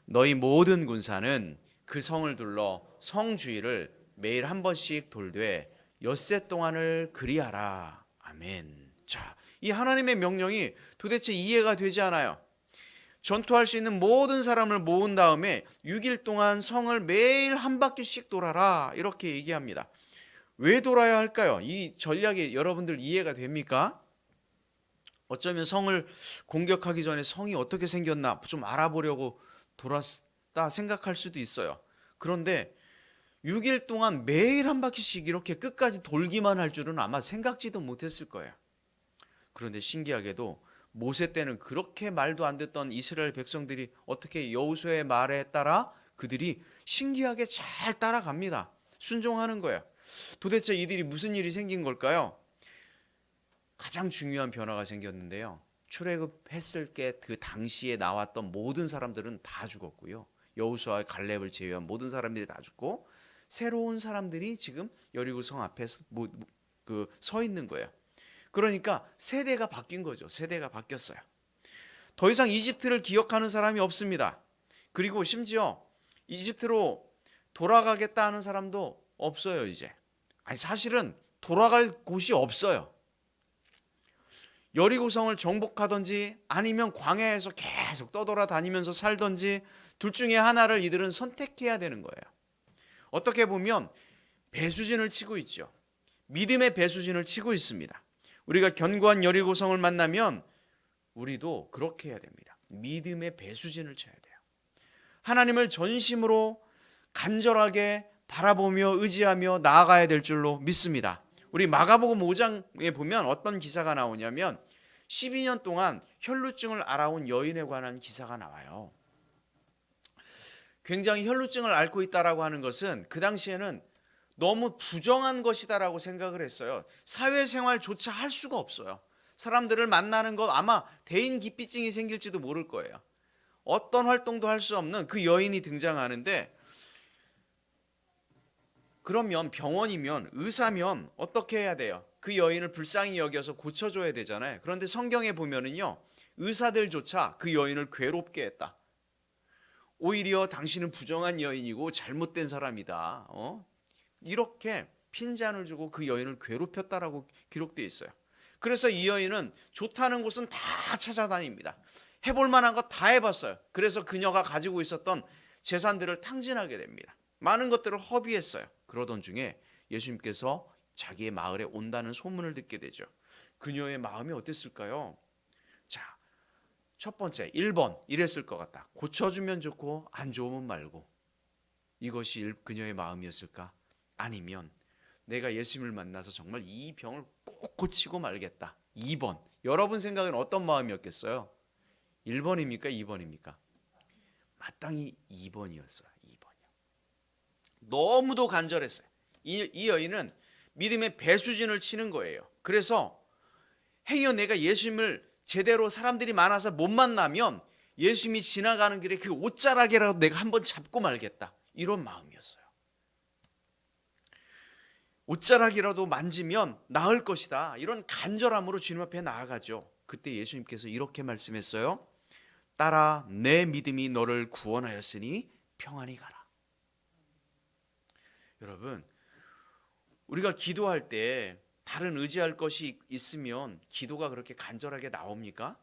너희 모든 군사는 그 성을 둘러 성 주위를 매일 한 번씩 돌되 엿새 동안을 그리하라. 아멘. 자, 이 하나님의 명령이 도대체 이해가 되지 않아요. 전투할 수 있는 모든 사람을 모은 다음에 6일 동안 성을 매일 한 바퀴씩 돌아라. 이렇게 얘기합니다. 왜 돌아야 할까요? 이 전략이 여러분들 이해가 됩니까? 어쩌면 성을 공격하기 전에 성이 어떻게 생겼나 좀 알아보려고 돌았다 생각할 수도 있어요. 그런데 6일 동안 매일 한 바퀴씩 이렇게 끝까지 돌기만 할 줄은 아마 생각지도 못했을 거예요. 그런데 신기하게도 모세 때는 그렇게 말도 안 듣던 이스라엘 백성들이 어떻게 여호수아의 말에 따라 그들이 신기하게 잘 따라갑니다. 순종하는 거예요. 도대체 이들이 무슨 일이 생긴 걸까요? 가장 중요한 변화가 생겼는데요. 출애굽했을 때 그 당시에 나왔던 모든 사람들은 다 죽었고요. 여호수아와 갈렙을 제외한 모든 사람들이 다 죽고 새로운 사람들이 지금 여리고 성 앞에 서 있는 거예요. 그러니까 세대가 바뀐 거죠. 세대가 바뀌었어요. 더 이상 이집트를 기억하는 사람이 없습니다. 그리고 심지어 이집트로 돌아가겠다 하는 사람도 없어요. 이제 아니 사실은 돌아갈 곳이 없어요. 여리고성을 정복하든지 아니면 광야에서 계속 떠돌아다니면서 살든지 둘 중에 하나를 이들은 선택해야 되는 거예요. 어떻게 보면 배수진을 치고 있죠. 믿음의 배수진을 치고 있습니다. 우리가 견고한 여리고성을 만나면 우리도 그렇게 해야 됩니다. 믿음의 배수진을 쳐야 돼요. 하나님을 전심으로 간절하게 바라보며 의지하며 나아가야 될 줄로 믿습니다. 우리 마가복음 5장에 보면 어떤 기사가 나오냐면 12년 동안 혈루증을 앓아온 여인에 관한 기사가 나와요. 굉장히 혈루증을 앓고 있다라고 하는 것은 그 당시에는 너무 부정한 것이다라고 생각을 했어요. 사회생활조차 할 수가 없어요. 사람들을 만나는 것 아마 대인기피증이 생길지도 모를 거예요. 어떤 활동도 할 수 없는 그 여인이 등장하는데 그러면 병원이면 의사면 어떻게 해야 돼요? 그 여인을 불쌍히 여겨서 고쳐줘야 되잖아요. 그런데 성경에 보면은요, 의사들조차 그 여인을 괴롭게 했다. 오히려 당신은 부정한 여인이고 잘못된 사람이다. 이렇게 핀잔을 주고 그 여인을 괴롭혔다라고 기록되어 있어요. 그래서 이 여인은 좋다는 곳은 다 찾아다닙니다. 해볼 만한 거 다 해봤어요. 그래서 그녀가 가지고 있었던 재산들을 탕진하게 됩니다. 많은 것들을 허비했어요. 그러던 중에 예수님께서 자기의 마을에 온다는 소문을 듣게 되죠. 그녀의 마음이 어땠을까요? 자, 첫 번째 1번 이랬을 것 같다. 고쳐주면 좋고 안 좋으면 말고. 이것이 그녀의 마음이었을까? 아니면 내가 예수님을 만나서 정말 이 병을 꼭 고치고 말겠다. 2번. 여러분 생각엔 어떤 마음이었겠어요? 1번입니까? 2번입니까? 마땅히 2번이었어요. 2번이요. 너무도 간절했어요. 이 여인은 믿음의 배수진을 치는 거예요. 그래서 행여 내가 예수님을 제대로 사람들이 많아서 못 만나면 예수님이 지나가는 길에 그 옷자락이라도 내가 한번 잡고 말겠다. 이런 마음이었어요. 옷자락이라도 만지면 나을 것이다. 이런 간절함으로 주님 앞에 나아가죠. 그때 예수님께서 이렇게 말씀했어요. 딸아, 내 믿음이 너를 구원하였으니 평안히 가라. 여러분, 우리가 기도할 때 다른 의지할 것이 있으면 기도가 그렇게 간절하게 나옵니까?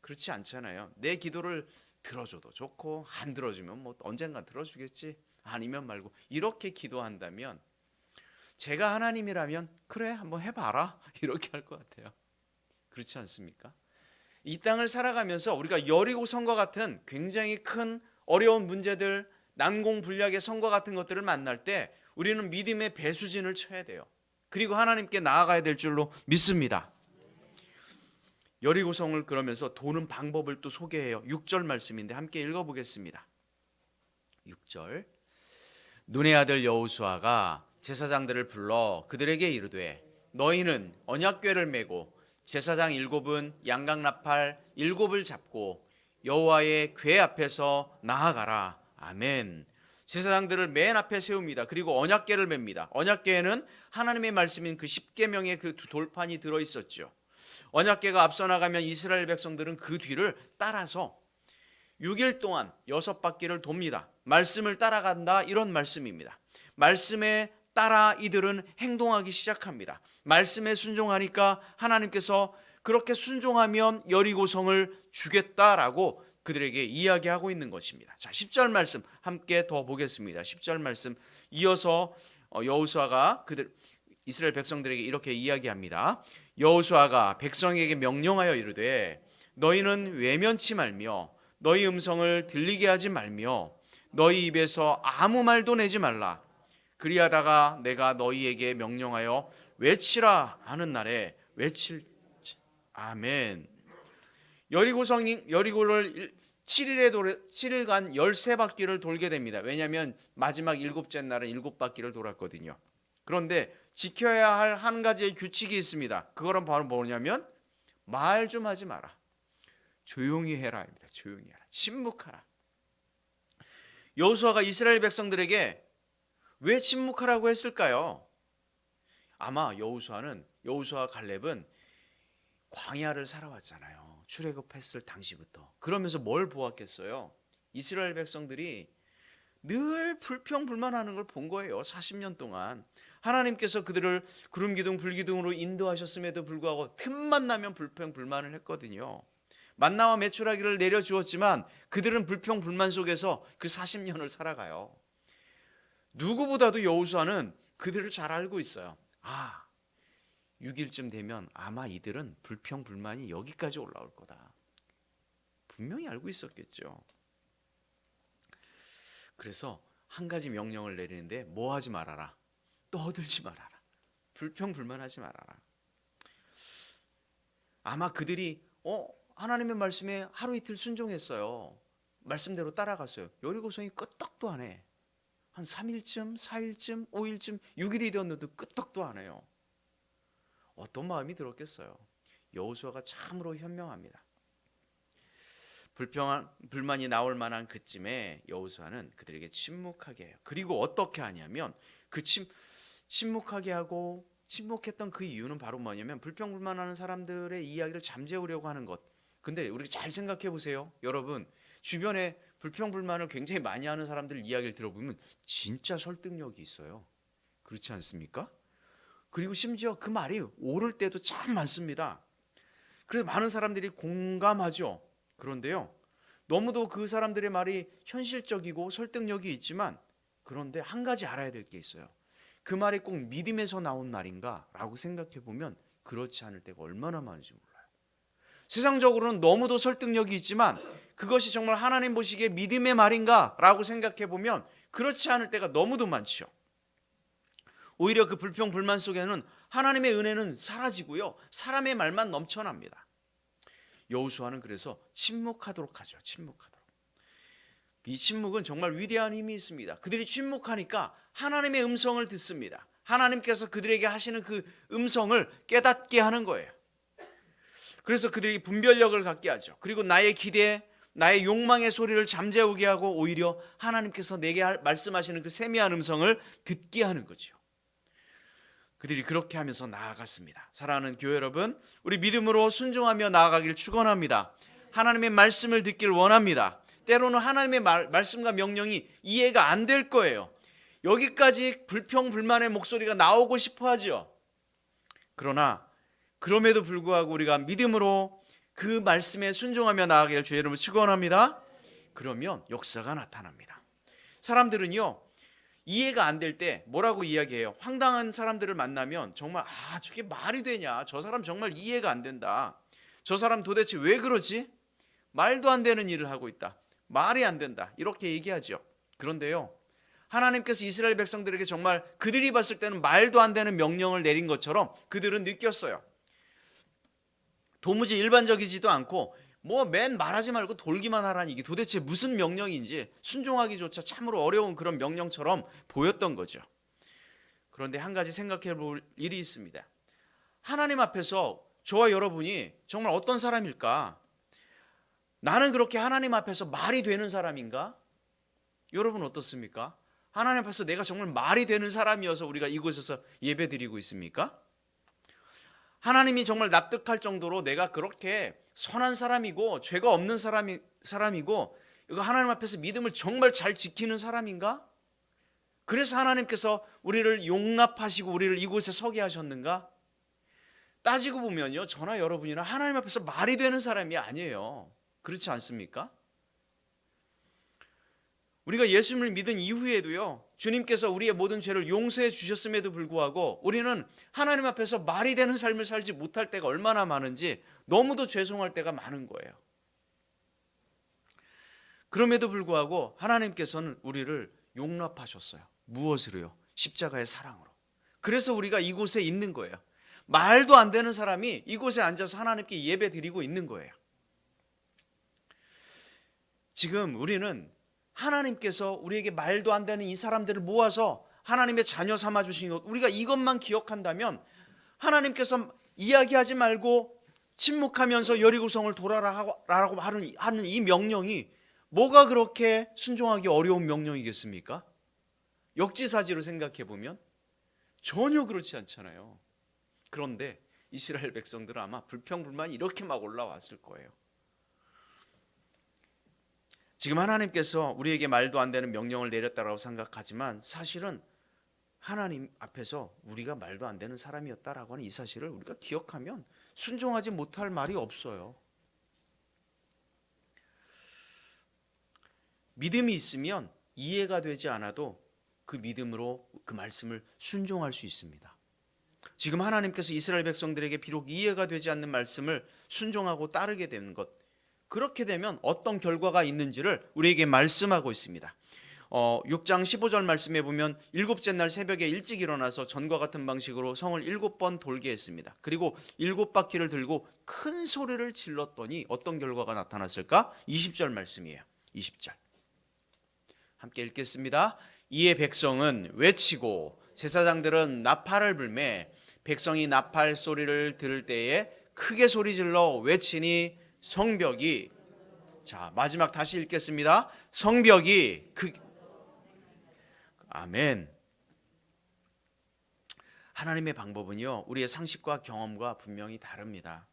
그렇지 않잖아요. 내 기도를 들어줘도 좋고 안 들어주면 뭐 언젠가 들어주겠지, 아니면 말고, 이렇게 기도한다면 제가 하나님이라면 그래 한번 해봐라 이렇게 할 것 같아요. 그렇지 않습니까? 이 땅을 살아가면서 우리가 여리고 성과 같은 굉장히 큰 어려운 문제들, 난공불락의 성과 같은 것들을 만날 때 우리는 믿음의 배수진을 쳐야 돼요. 그리고 하나님께 나아가야 될 줄로 믿습니다. 여리고성을 그러면서 도는 방법을 또 소개해요. 6절 말씀인데 함께 읽어보겠습니다. 6절. 눈의 아들 여호수아가 제사장들을 불러 그들에게 이르되 너희는 언약궤를 메고 제사장 7은 양각나팔 7을 잡고 여호와의 궤 앞에서 나아가라. 아멘. 제사장들을 맨 앞에 세웁니다. 그리고 언약궤를 맵니다. 언약궤에는 하나님의 말씀인 그 십계명의 그 돌판이 들어 있었죠. 언약궤가 앞서 나가면 이스라엘 백성들은 그 뒤를 따라서 6일 동안 6바퀴를 돕니다. 말씀을 따라간다, 이런 말씀입니다. 말씀에 따라 이들은 행동하기 시작합니다. 말씀에 순종하니까 하나님께서 그렇게 순종하면 여리고성을 주겠다라고 그들에게 이야기하고 있는 것입니다. 자, 10절 말씀 함께 더 보겠습니다. 10절 말씀 이어서 여호수아가 이스라엘 백성들에게 이렇게 이야기합니다. 여호수아가 백성에게 명령하여 이르되 너희는 외면치 말며 너희 음성을 들리게 하지 말며 너희 입에서 아무 말도 내지 말라. 그리하다가 내가 너희에게 명령하여 외치라 하는 날에 외칠. 아멘. 여리고를 7일간 13바퀴를 돌게 됩니다. 왜냐하면 마지막 7째 날은 7바퀴를 돌았거든요. 그런데 지켜야 할 한 가지의 규칙이 있습니다. 그거는 바로 뭐냐면 말 좀 하지 마라. 조용히 해라입니다. 조용히 해라. 침묵하라. 여호수아가 이스라엘 백성들에게 왜 침묵하라고 했을까요? 아마 여호수아와 갈렙은 광야를 살아왔잖아요. 출애굽했을 당시부터. 그러면서 뭘 보았겠어요? 이스라엘 백성들이 늘 불평불만하는 걸 본 거예요. 40년 동안 하나님께서 그들을 구름 기둥 불기둥으로 인도하셨음에도 불구하고 틈만 나면 불평불만을 했거든요. 만나와 메추라기를 내려주었지만 그들은 불평불만 속에서 그 40년을 살아가요. 누구보다도 여호수아는 그들을 잘 알고 있어요. 6일쯤 되면 아마 이들은 불평불만이 여기까지 올라올 거다. 분명히 알고 있었겠죠. 그래서 한 가지 명령을 내리는데 뭐 하지 말아라. 떠들지 말아라. 불평불만하지 말아라. 아마 그들이 하나님의 말씀에 하루 이틀 순종했어요. 말씀대로 따라갔어요. 여리고성이 끄떡도 안 해. 한 3일쯤, 4일쯤, 5일쯤, 6일이 되었는데도 끄떡도 안 해요. 어떤 마음이 들었겠어요? 여호수아가 참으로 현명합니다. 불만이 나올 만한 그쯤에 여호수아는 그들에게 침묵하게 해요. 그리고 어떻게 하냐면 그 침묵하게 하고 침묵했던 그 이유는 바로 뭐냐면 불평불만하는 사람들의 이야기를 잠재우려고 하는 것. 근데 우리 잘 생각해 보세요. 여러분, 주변에 불평불만을 굉장히 많이 하는 사람들 이야기를 들어보면 진짜 설득력이 있어요. 그렇지 않습니까? 그리고 심지어 그 말이 옳을 때도 참 많습니다. 그래서 많은 사람들이 공감하죠. 그런데요, 너무도 그 사람들의 말이 현실적이고 설득력이 있지만 그런데 한 가지 알아야 될 게 있어요. 그 말이 꼭 믿음에서 나온 말인가? 라고 생각해 보면 그렇지 않을 때가 얼마나 많은지 몰라요. 세상적으로는 너무도 설득력이 있지만 그것이 정말 하나님 보시기에 믿음의 말인가? 라고 생각해 보면 그렇지 않을 때가 너무도 많죠. 오히려 그 불평불만 속에는 하나님의 은혜는 사라지고요, 사람의 말만 넘쳐납니다. 여호수아는 그래서 침묵하도록 하죠. 침묵하도록. 이 침묵은 정말 위대한 힘이 있습니다. 그들이 침묵하니까 하나님의 음성을 듣습니다. 하나님께서 그들에게 하시는 그 음성을 깨닫게 하는 거예요. 그래서 그들이 분별력을 갖게 하죠. 그리고 나의 기대, 나의 욕망의 소리를 잠재우게 하고 오히려 하나님께서 내게 말씀하시는 그 세미한 음성을 듣게 하는 거죠. 그들이 그렇게 하면서 나아갔습니다. 사랑하는 교회 여러분, 우리 믿음으로 순종하며 나아가길 축원합니다. 하나님의 말씀을 듣길 원합니다. 때로는 하나님의 말씀과 명령이 이해가 안 될 거예요. 여기까지 불평불만의 목소리가 나오고 싶어 하죠. 그러나 그럼에도 불구하고 우리가 믿음으로 그 말씀에 순종하며 나아가길 주의 이름으로 축원합니다. 그러면 역사가 나타납니다. 사람들은요, 이해가 안 될 때 뭐라고 이야기해요? 황당한 사람들을 만나면 정말 저게 말이 되냐? 저 사람 정말 이해가 안 된다. 저 사람 도대체 왜 그러지? 말도 안 되는 일을 하고 있다. 말이 안 된다. 이렇게 얘기하죠. 그런데요, 하나님께서 이스라엘 백성들에게 정말 그들이 봤을 때는 말도 안 되는 명령을 내린 것처럼 그들은 느꼈어요. 도무지 일반적이지도 않고 맨 말하지 말고 돌기만 하라니 이게 도대체 무슨 명령인지 순종하기조차 참으로 어려운 그런 명령처럼 보였던 거죠. 그런데 한 가지 생각해 볼 일이 있습니다. 하나님 앞에서 저와 여러분이 정말 어떤 사람일까? 나는 그렇게 하나님 앞에서 말이 되는 사람인가? 여러분 어떻습니까? 하나님 앞에서 내가 정말 말이 되는 사람이어서 우리가 이곳에서 예배드리고 있습니까? 하나님이 정말 납득할 정도로 내가 그렇게 선한 사람이고 죄가 없는 사람이고 이거 하나님 앞에서 믿음을 정말 잘 지키는 사람인가? 그래서 하나님께서 우리를 용납하시고 우리를 이곳에 서게 하셨는가? 따지고 보면요, 저나 여러분이나 하나님 앞에서 말이 되는 사람이 아니에요. 그렇지 않습니까? 우리가 예수님을 믿은 이후에도요, 주님께서 우리의 모든 죄를 용서해 주셨음에도 불구하고 우리는 하나님 앞에서 말이 되는 삶을 살지 못할 때가 얼마나 많은지 너무도 죄송할 때가 많은 거예요. 그럼에도 불구하고 하나님께서는 우리를 용납하셨어요. 무엇으로요? 십자가의 사랑으로. 그래서 우리가 이곳에 있는 거예요. 말도 안 되는 사람이 이곳에 앉아서 하나님께 예배 드리고 있는 거예요. 지금 우리는 하나님께서 우리에게 말도 안 되는 이 사람들을 모아서 하나님의 자녀 삼아 주신 것, 우리가 이것만 기억한다면 하나님께서 이야기하지 말고 침묵하면서 여리고성을 돌아라라고 하는 이 명령이 뭐가 그렇게 순종하기 어려운 명령이겠습니까? 역지사지로 생각해 보면 전혀 그렇지 않잖아요. 그런데 이스라엘 백성들은 아마 불평불만이 이렇게 막 올라왔을 거예요. 지금 하나님께서 우리에게 말도 안 되는 명령을 내렸다고 생각하지만 사실은 하나님 앞에서 우리가 말도 안 되는 사람이었다라고 하는 이 사실을 우리가 기억하면 순종하지 못할 말이 없어요. 믿음이 있으면 이해가 되지 않아도 그 믿음으로 그 말씀을 순종할 수 있습니다. 지금 하나님께서 이스라엘 백성들에게 비록 이해가 되지 않는 말씀을 순종하고 따르게 되는 것, 그렇게 되면 어떤 결과가 있는지를 우리에게 말씀하고 있습니다. 6장 15절 말씀에 보면 일곱째 날 새벽에 일찍 일어나서 전과 같은 방식으로 성을 7번 돌게 했습니다. 그리고 7바퀴를 들고 큰 소리를 질렀더니 어떤 결과가 나타났을까? 20절 말씀이에요. 20절 함께 읽겠습니다. 이에 백성은 외치고 제사장들은 나팔을 불매 백성이 나팔 소리를 들을 때에 크게 소리질러 외치니 성벽이, 자 마지막 다시 읽겠습니다. 성벽이 아멘. 하나님의 방법은요, 우리의 상식과 경험과 분명히 다릅니다.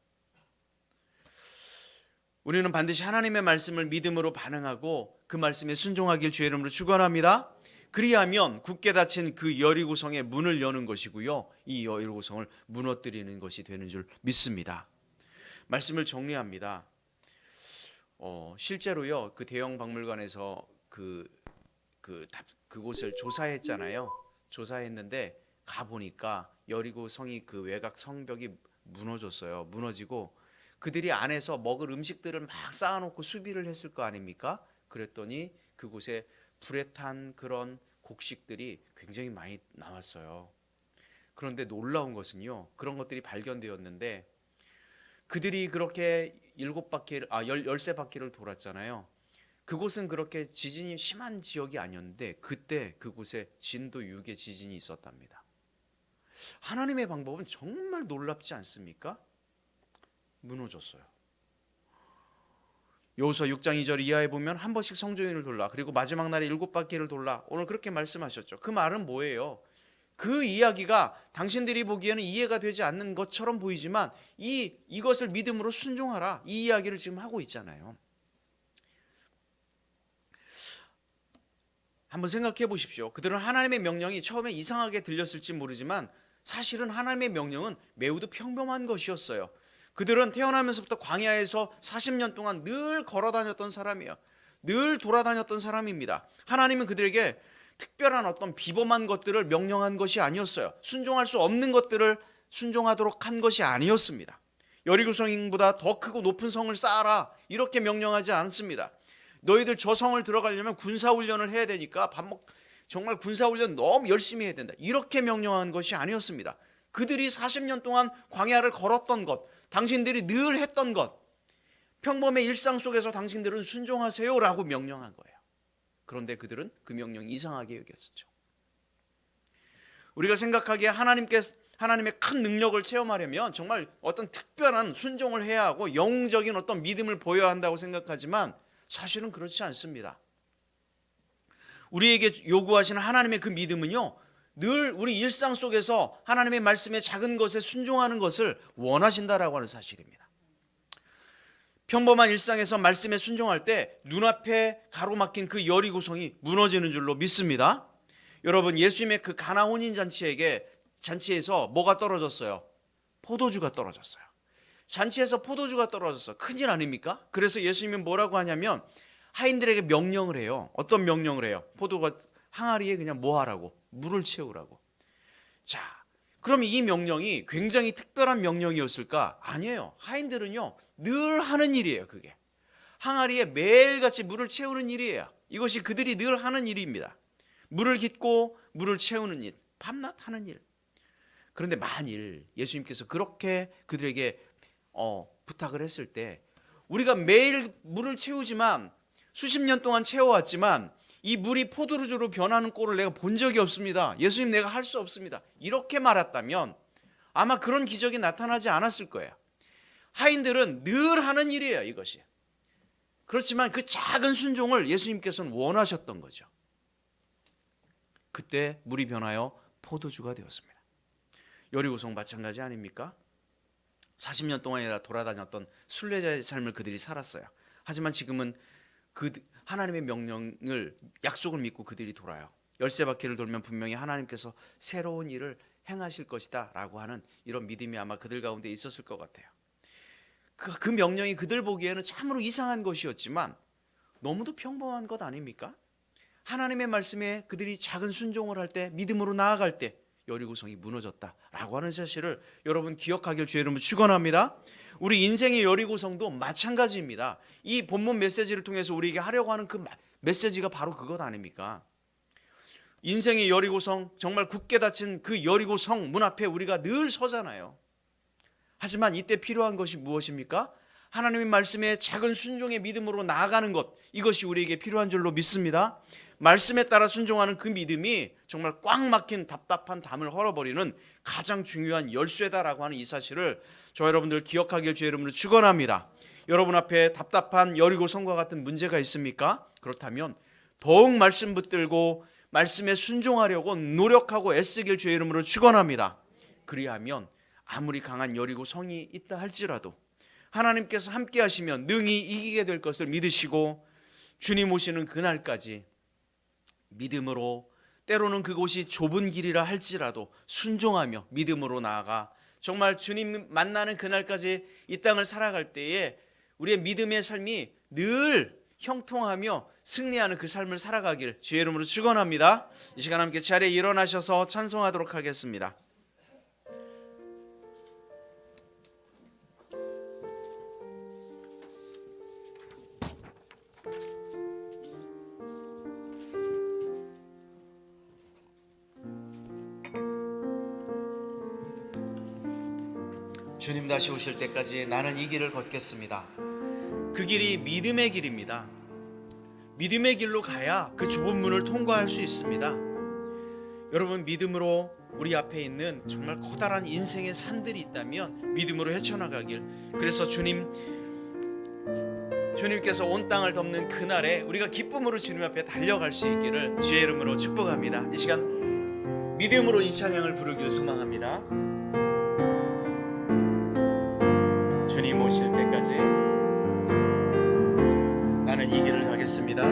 우리는 반드시 하나님의 말씀을 믿음으로 반응하고 그 말씀에 순종하길 주의 이름으로 축원합니다. 그리하면 굳게 닫힌 그 여리고성의 문을 여는 것이고요, 이 여리고성을 무너뜨리는 것이 되는 줄 믿습니다. 말씀을 정리합니다. 실제로요, 그 대형 박물관에서 그곳을 조사했잖아요. 조사했는데 가보니까 여리고 성이 그 외곽 성벽이 무너졌어요. 무너지고 그들이 안에서 먹을 음식들을 막 쌓아놓고 수비를 했을 거 아닙니까? 그랬더니 그곳에 불에 탄 그런 곡식들이 굉장히 많이 나왔어요. 그런데 놀라운 것은요, 그런 것들이 발견되었는데 그들이 그렇게 13바퀴를 돌았잖아요. 그곳은 그렇게 지진이 심한 지역이 아니었는데 그때 그곳에 진도 6의 지진이 있었답니다. 하나님의 방법은 정말 놀랍지 않습니까? 무너졌어요. 여호수아 6장 2절 이하에 보면 한 번씩 성전을 돌라, 그리고 마지막 날에 7바퀴를 돌라. 오늘 그렇게 말씀하셨죠. 그 말은 뭐예요? 그 이야기가 당신들이 보기에는 이해가 되지 않는 것처럼 보이지만 이것을 믿음으로 순종하라, 이 이야기를 지금 하고 있잖아요. 한번 생각해 보십시오. 그들은 하나님의 명령이 처음에 이상하게 들렸을지 모르지만 사실은 하나님의 명령은 매우도 평범한 것이었어요. 그들은 태어나면서부터 광야에서 40년 동안 늘 걸어다녔던 사람이에요. 늘 돌아다녔던 사람입니다. 하나님은 그들에게 특별한 어떤 비범한 것들을 명령한 것이 아니었어요. 순종할 수 없는 것들을 순종하도록 한 것이 아니었습니다. 여리고성보다 더 크고 높은 성을 쌓아라, 이렇게 명령하지 않습니다. 너희들 저 성을 들어가려면 군사훈련을 해야 되니까 정말 군사훈련 너무 열심히 해야 된다, 이렇게 명령한 것이 아니었습니다. 그들이 40년 동안 광야를 걸었던 것, 당신들이 늘 했던 것, 평범의 일상 속에서 당신들은 순종하세요라고 명령한 거예요. 그런데 그들은 그 명령이 이상하게 여겼었죠. 우리가 생각하기에 하나님의 큰 능력을 체험하려면 정말 어떤 특별한 순종을 해야 하고 영웅적인 어떤 믿음을 보여야 한다고 생각하지만 사실은 그렇지 않습니다. 우리에게 요구하시는 하나님의 그 믿음은요, 늘 우리 일상 속에서 하나님의 말씀에 작은 것에 순종하는 것을 원하신다라고 하는 사실입니다. 평범한 일상에서 말씀에 순종할 때 눈앞에 가로막힌 그 여리고성이 무너지는 줄로 믿습니다. 여러분, 예수님의 그 가나 혼인 잔치에서 뭐가 떨어졌어요? 포도주가 떨어졌어요. 잔치에서 포도주가 떨어졌어. 큰일 아닙니까? 그래서 예수님은 뭐라고 하냐면 하인들에게 명령을 해요. 어떤 명령을 해요? 포도가 항아리에 그냥 뭐 하라고? 물을 채우라고. 자, 그럼 이 명령이 굉장히 특별한 명령이었을까? 아니에요. 하인들은요, 늘 하는 일이에요. 그게 항아리에 매일같이 물을 채우는 일이에요. 이것이 그들이 늘 하는 일입니다. 물을 깃고 물을 채우는 일, 밤낮 하는 일. 그런데 만일 예수님께서 그렇게 그들에게 부탁을 했을 때, 우리가 매일 물을 채우지만 수십 년 동안 채워왔지만 이 물이 포도주로 변하는 꼴을 내가 본 적이 없습니다. 예수님, 내가 할 수 없습니다, 이렇게 말했다면 아마 그런 기적이 나타나지 않았을 거예요. 하인들은 늘 하는 일이에요, 이것이. 그렇지만 그 작은 순종을 예수님께서는 원하셨던 거죠. 그때 물이 변하여 포도주가 되었습니다. 여리고성 마찬가지 아닙니까? 40년 동안이나 돌아다녔던 순례자의 삶을 그들이 살았어요. 하지만 지금은 그 하나님의 명령을, 약속을 믿고 그들이 돌아요. 열세 바퀴를 돌면 분명히 하나님께서 새로운 일을 행하실 것이다 라고 하는 이런 믿음이 아마 그들 가운데 있었을 것 같아요. 그 명령이 그들 보기에는 참으로 이상한 것이었지만 너무도 평범한 것 아닙니까? 하나님의 말씀에 그들이 작은 순종을 할 때, 믿음으로 나아갈 때 여리고성이 무너졌다라고 하는 사실을 여러분 기억하길 주의 이름으로 축원합니다. 우리 인생의 여리고성도 마찬가지입니다. 이 본문 메시지를 통해서 우리에게 하려고 하는 그 메시지가 바로 그것 아닙니까? 인생의 여리고성, 정말 굳게 닫힌 그 여리고성 문 앞에 우리가 늘 서잖아요. 하지만 이때 필요한 것이 무엇입니까? 하나님의 말씀에 작은 순종의 믿음으로 나아가는 것, 이것이 우리에게 필요한 줄로 믿습니다. 말씀에 따라 순종하는 그 믿음이 정말 꽉 막힌 답답한 담을 헐어버리는 가장 중요한 열쇠다라고 하는 이 사실을 저 여러분들 기억하길 주의 이름으로 축원합니다. 여러분 앞에 답답한 여리고성과 같은 문제가 있습니까? 그렇다면 더욱 말씀 붙들고 말씀에 순종하려고 노력하고 애쓰길 주의 이름으로 축원합니다. 그리하면 아무리 강한 여리고성이 있다 할지라도 하나님께서 함께 하시면 능히 이기게 될 것을 믿으시고 주님 오시는 그날까지 믿음으로, 때로는 그곳이 좁은 길이라 할지라도 순종하며 믿음으로 나아가 정말 주님 만나는 그날까지 이 땅을 살아갈 때에 우리의 믿음의 삶이 늘 형통하며 승리하는 그 삶을 살아가길 주의 이름으로 축원합니다. 이 시간 함께 자리에 일어나셔서 찬송하도록 하겠습니다. 주님 다시 오실 때까지 나는 이 길을 걷겠습니다. 그 길이 믿음의 길입니다. 믿음의 길로 가야 그 좁은 문을 통과할 수 있습니다. 여러분, 믿음으로 우리 앞에 있는 정말 커다란 인생의 산들이 있다면 믿음으로 헤쳐나가길. 그래서 주님께서 온 땅을 덮는 그날에 우리가 기쁨으로 주님 앞에 달려갈 수 있기를 주의 이름으로 축복합니다. 이 시간 믿음으로 이 찬양을 부르기를 소망합니다. 주님 오실 때까지 나는 이 길을 가겠습니다.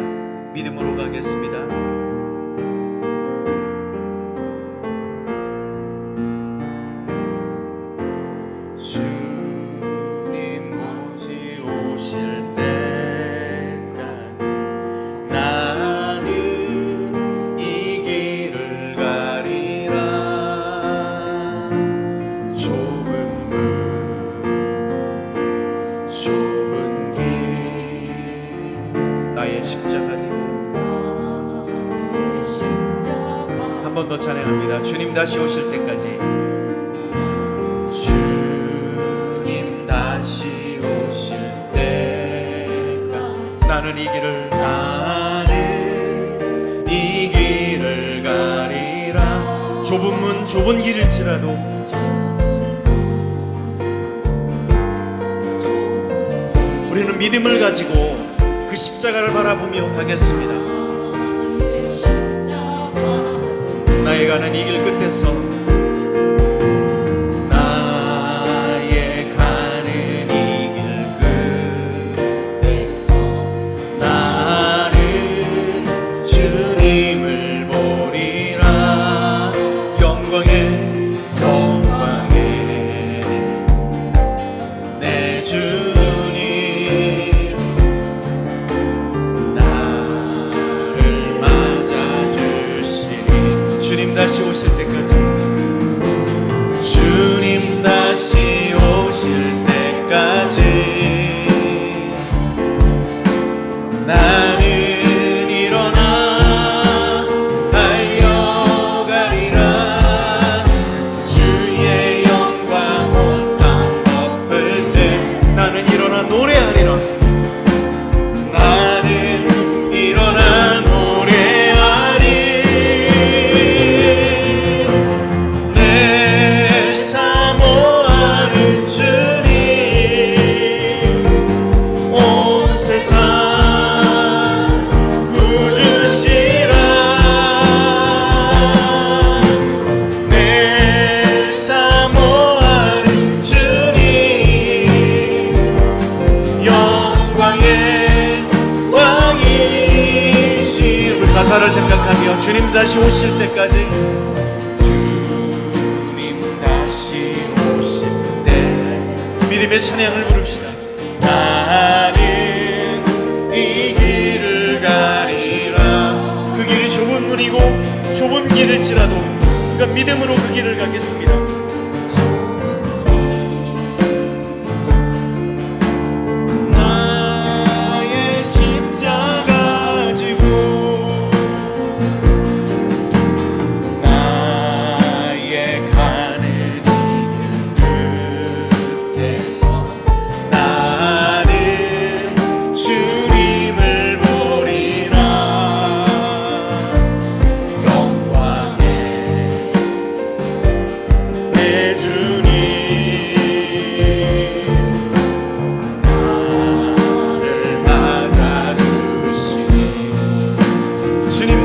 믿음으로 가겠습니다. 주님 오실 때까지 나는 이 길을 가리라. 좁은 길 나의 십자가 뒤로 한 번 더 찬양합니다. 주님 다시 오실 때까지, 주님 다시 오실 때까지 나는 이 길을 가리라. 좁은 문 좁은 길일지라도 우리는 믿음을 가지고 그 십자가를 바라보며 가겠습니다. 나의 가는 이 길 끝에서 나는 주님을 보리라. 영광에 내 주님 나를 맞아주시니. 주님 다시 오실 때까지, 주님 다시 오실 때까지 나는 일어나 달려가리라. 주의 영광 온 땅 덮을 때 나는 일어나 노래하리라. 나는 일어나 노래하리. 내 사모하는 주님 온 세상 가사를 생각하며 주님 다시 오실 때까지, 주님 다시 오실 때 믿음의 찬양을 부릅시다. 나는 이 길을 가리라. 그 길이 좁은 문이고 좁은 길일지라도 그러니까 믿음으로 그 길을 가겠습니다. 나의 십자가 지고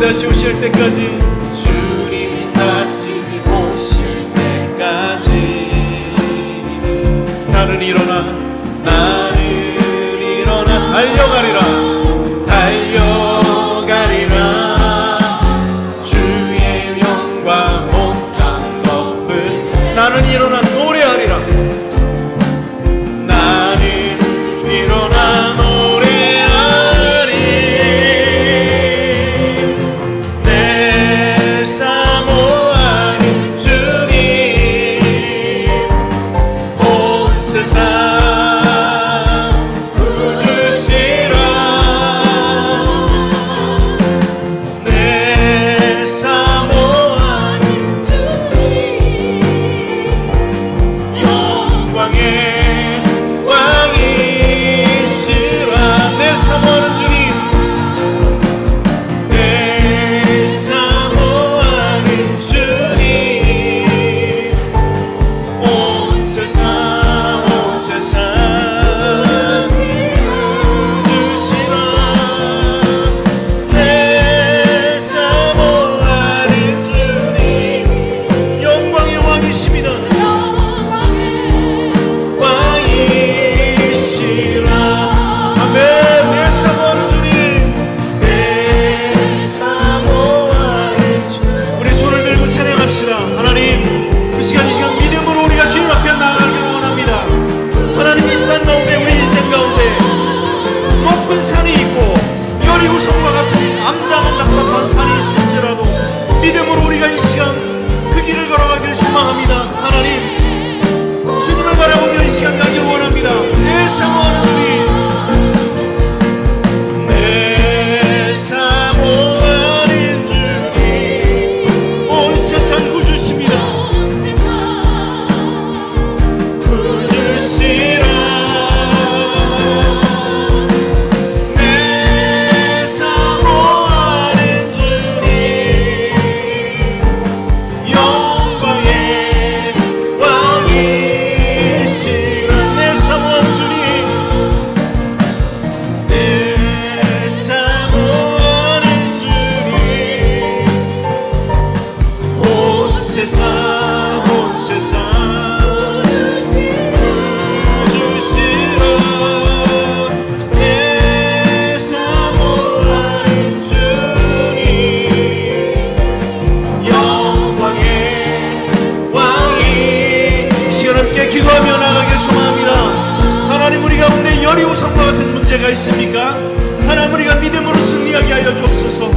다시 오실 때까지, 주님 다시 오실 때까지 나는 일어나 달려가리라. 주의 영광 온 땅 덮을 나는 일어나 노래하리라. 나는 일어나 사모하는 주님 온 세상 문제가 있습니까? 하나님, 우리가 믿음으로 승리하게 하여 주옵소서.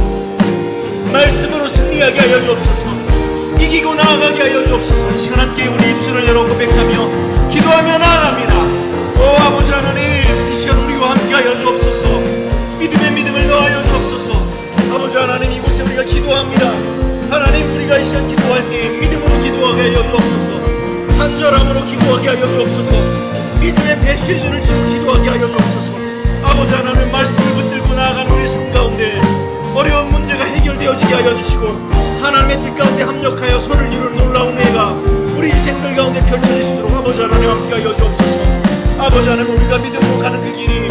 말씀으로 승리하게 하여 주옵소서. 이기고 나아가게 하여 주옵소서. 이 시간 함께 우리 입술을 열어 고백하며 기도하며 나아갑니다. 오 아버지 하나님, 이 시간 우리와 함께 하여 주옵소서. 믿음의 믿음을 더하여 주옵소서. 아버지 하나님, 이곳에 우리가 기도합니다. 하나님, 우리가 이 시간 기도할 때 믿음으로 기도하게 하여 주옵소서. 간절함으로 기도하게 하여 주옵소서. 믿음의 메시지를 지고 기도하게 하여 주옵소서. 아버지 하나님, 말씀을 붙들고 나아가는 우리 삶 가운데 어려운 문제가 해결되어지게 하여 주시고 하나님의 뜻 가운데 합력하여 손을 이루는 놀라운 은혜가 우리 인생들 가운데 펼쳐지시도록 아버지 하나님 함께 하여 주옵소서. 아버지 하나님, 우리가 믿음으로 가는 그 길이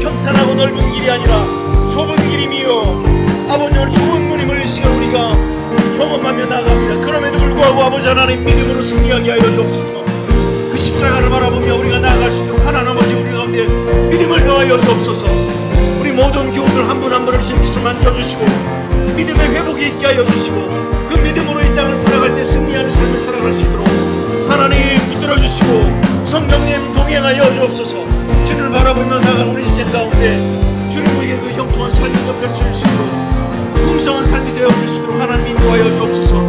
평탄하고 넓은 길이 아니라 좁은 길임이요 아버지 하나님, 좁은 문임을 이 시간 우리가 경험하며 나아갑니다. 그럼에도 불구하고 아버지 하나님, 믿음으로 승리하게 하여 주옵소서. 그 십자가를 바라보며 우리가 나아갈 수 있도록 하나님 아버지, 우리 가운데 믿음을 더하여 주옵소서. 우리 모든 교우들 한 분 한 분을 주님께서 만져주시고 믿음의 회복이 있게 하여 주시고 그 믿음으로 이 땅을 살아갈 때 승리하는 삶을 살아갈 수 있도록 하나님 붙들어 주시고 성령님 동행하여 주옵소서. 주를 바라보며 나아가는 우리 인생 가운데 주님에게 그 형통한 삶이 펼쳐질 수 있도록 풍성한 삶이 되어질 수 있도록 하나님 인도하여 주옵소서.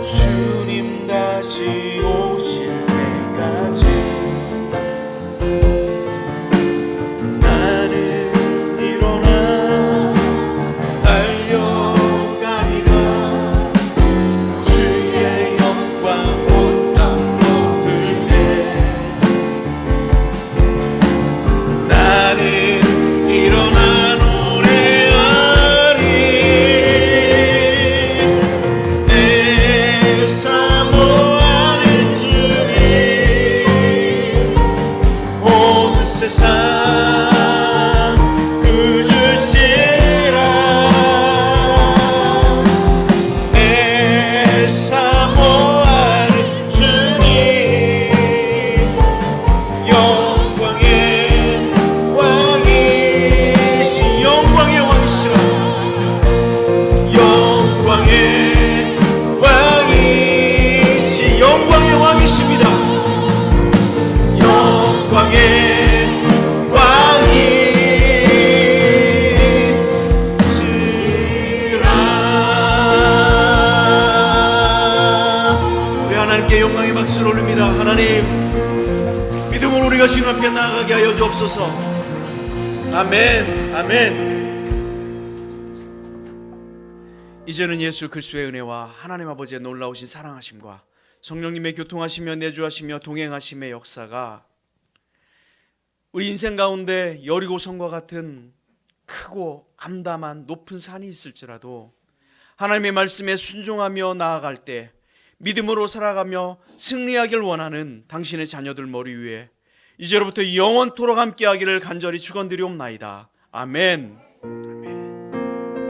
주님 다시 오실 때까지 나는 일어나 달려가리라. 주의 영광 온 땅 먹을 때 나는 일어나 노래하리. 내 사모하는 주님 온 세상 그주시라. 내 사모하는 주님 영광의 왕이시 영광의 왕이시라. 영광의 왕이시 영광의 왕이십니다. 영광의 왕이시라. 우리 하나님께 영광의 박수를 올립니다. 하나님, 믿음으로 우리가 주님 앞에 나아가게 하여 주옵소서. 아멘. 아멘. 이제는 예수 그리스도의 은혜와 하나님 아버지의 놀라우신 사랑하심과 성령님의 교통하시며 내주하시며 동행하심의 역사가 우리 인생 가운데 여리고성과 같은 크고 암담한 높은 산이 있을지라도 하나님의 말씀에 순종하며 나아갈 때 믿음으로 살아가며 승리하길 원하는 당신의 자녀들 머리 위에 이제로부터 영원토록 함께하기를 간절히 축원드리옵나이다. 아멘.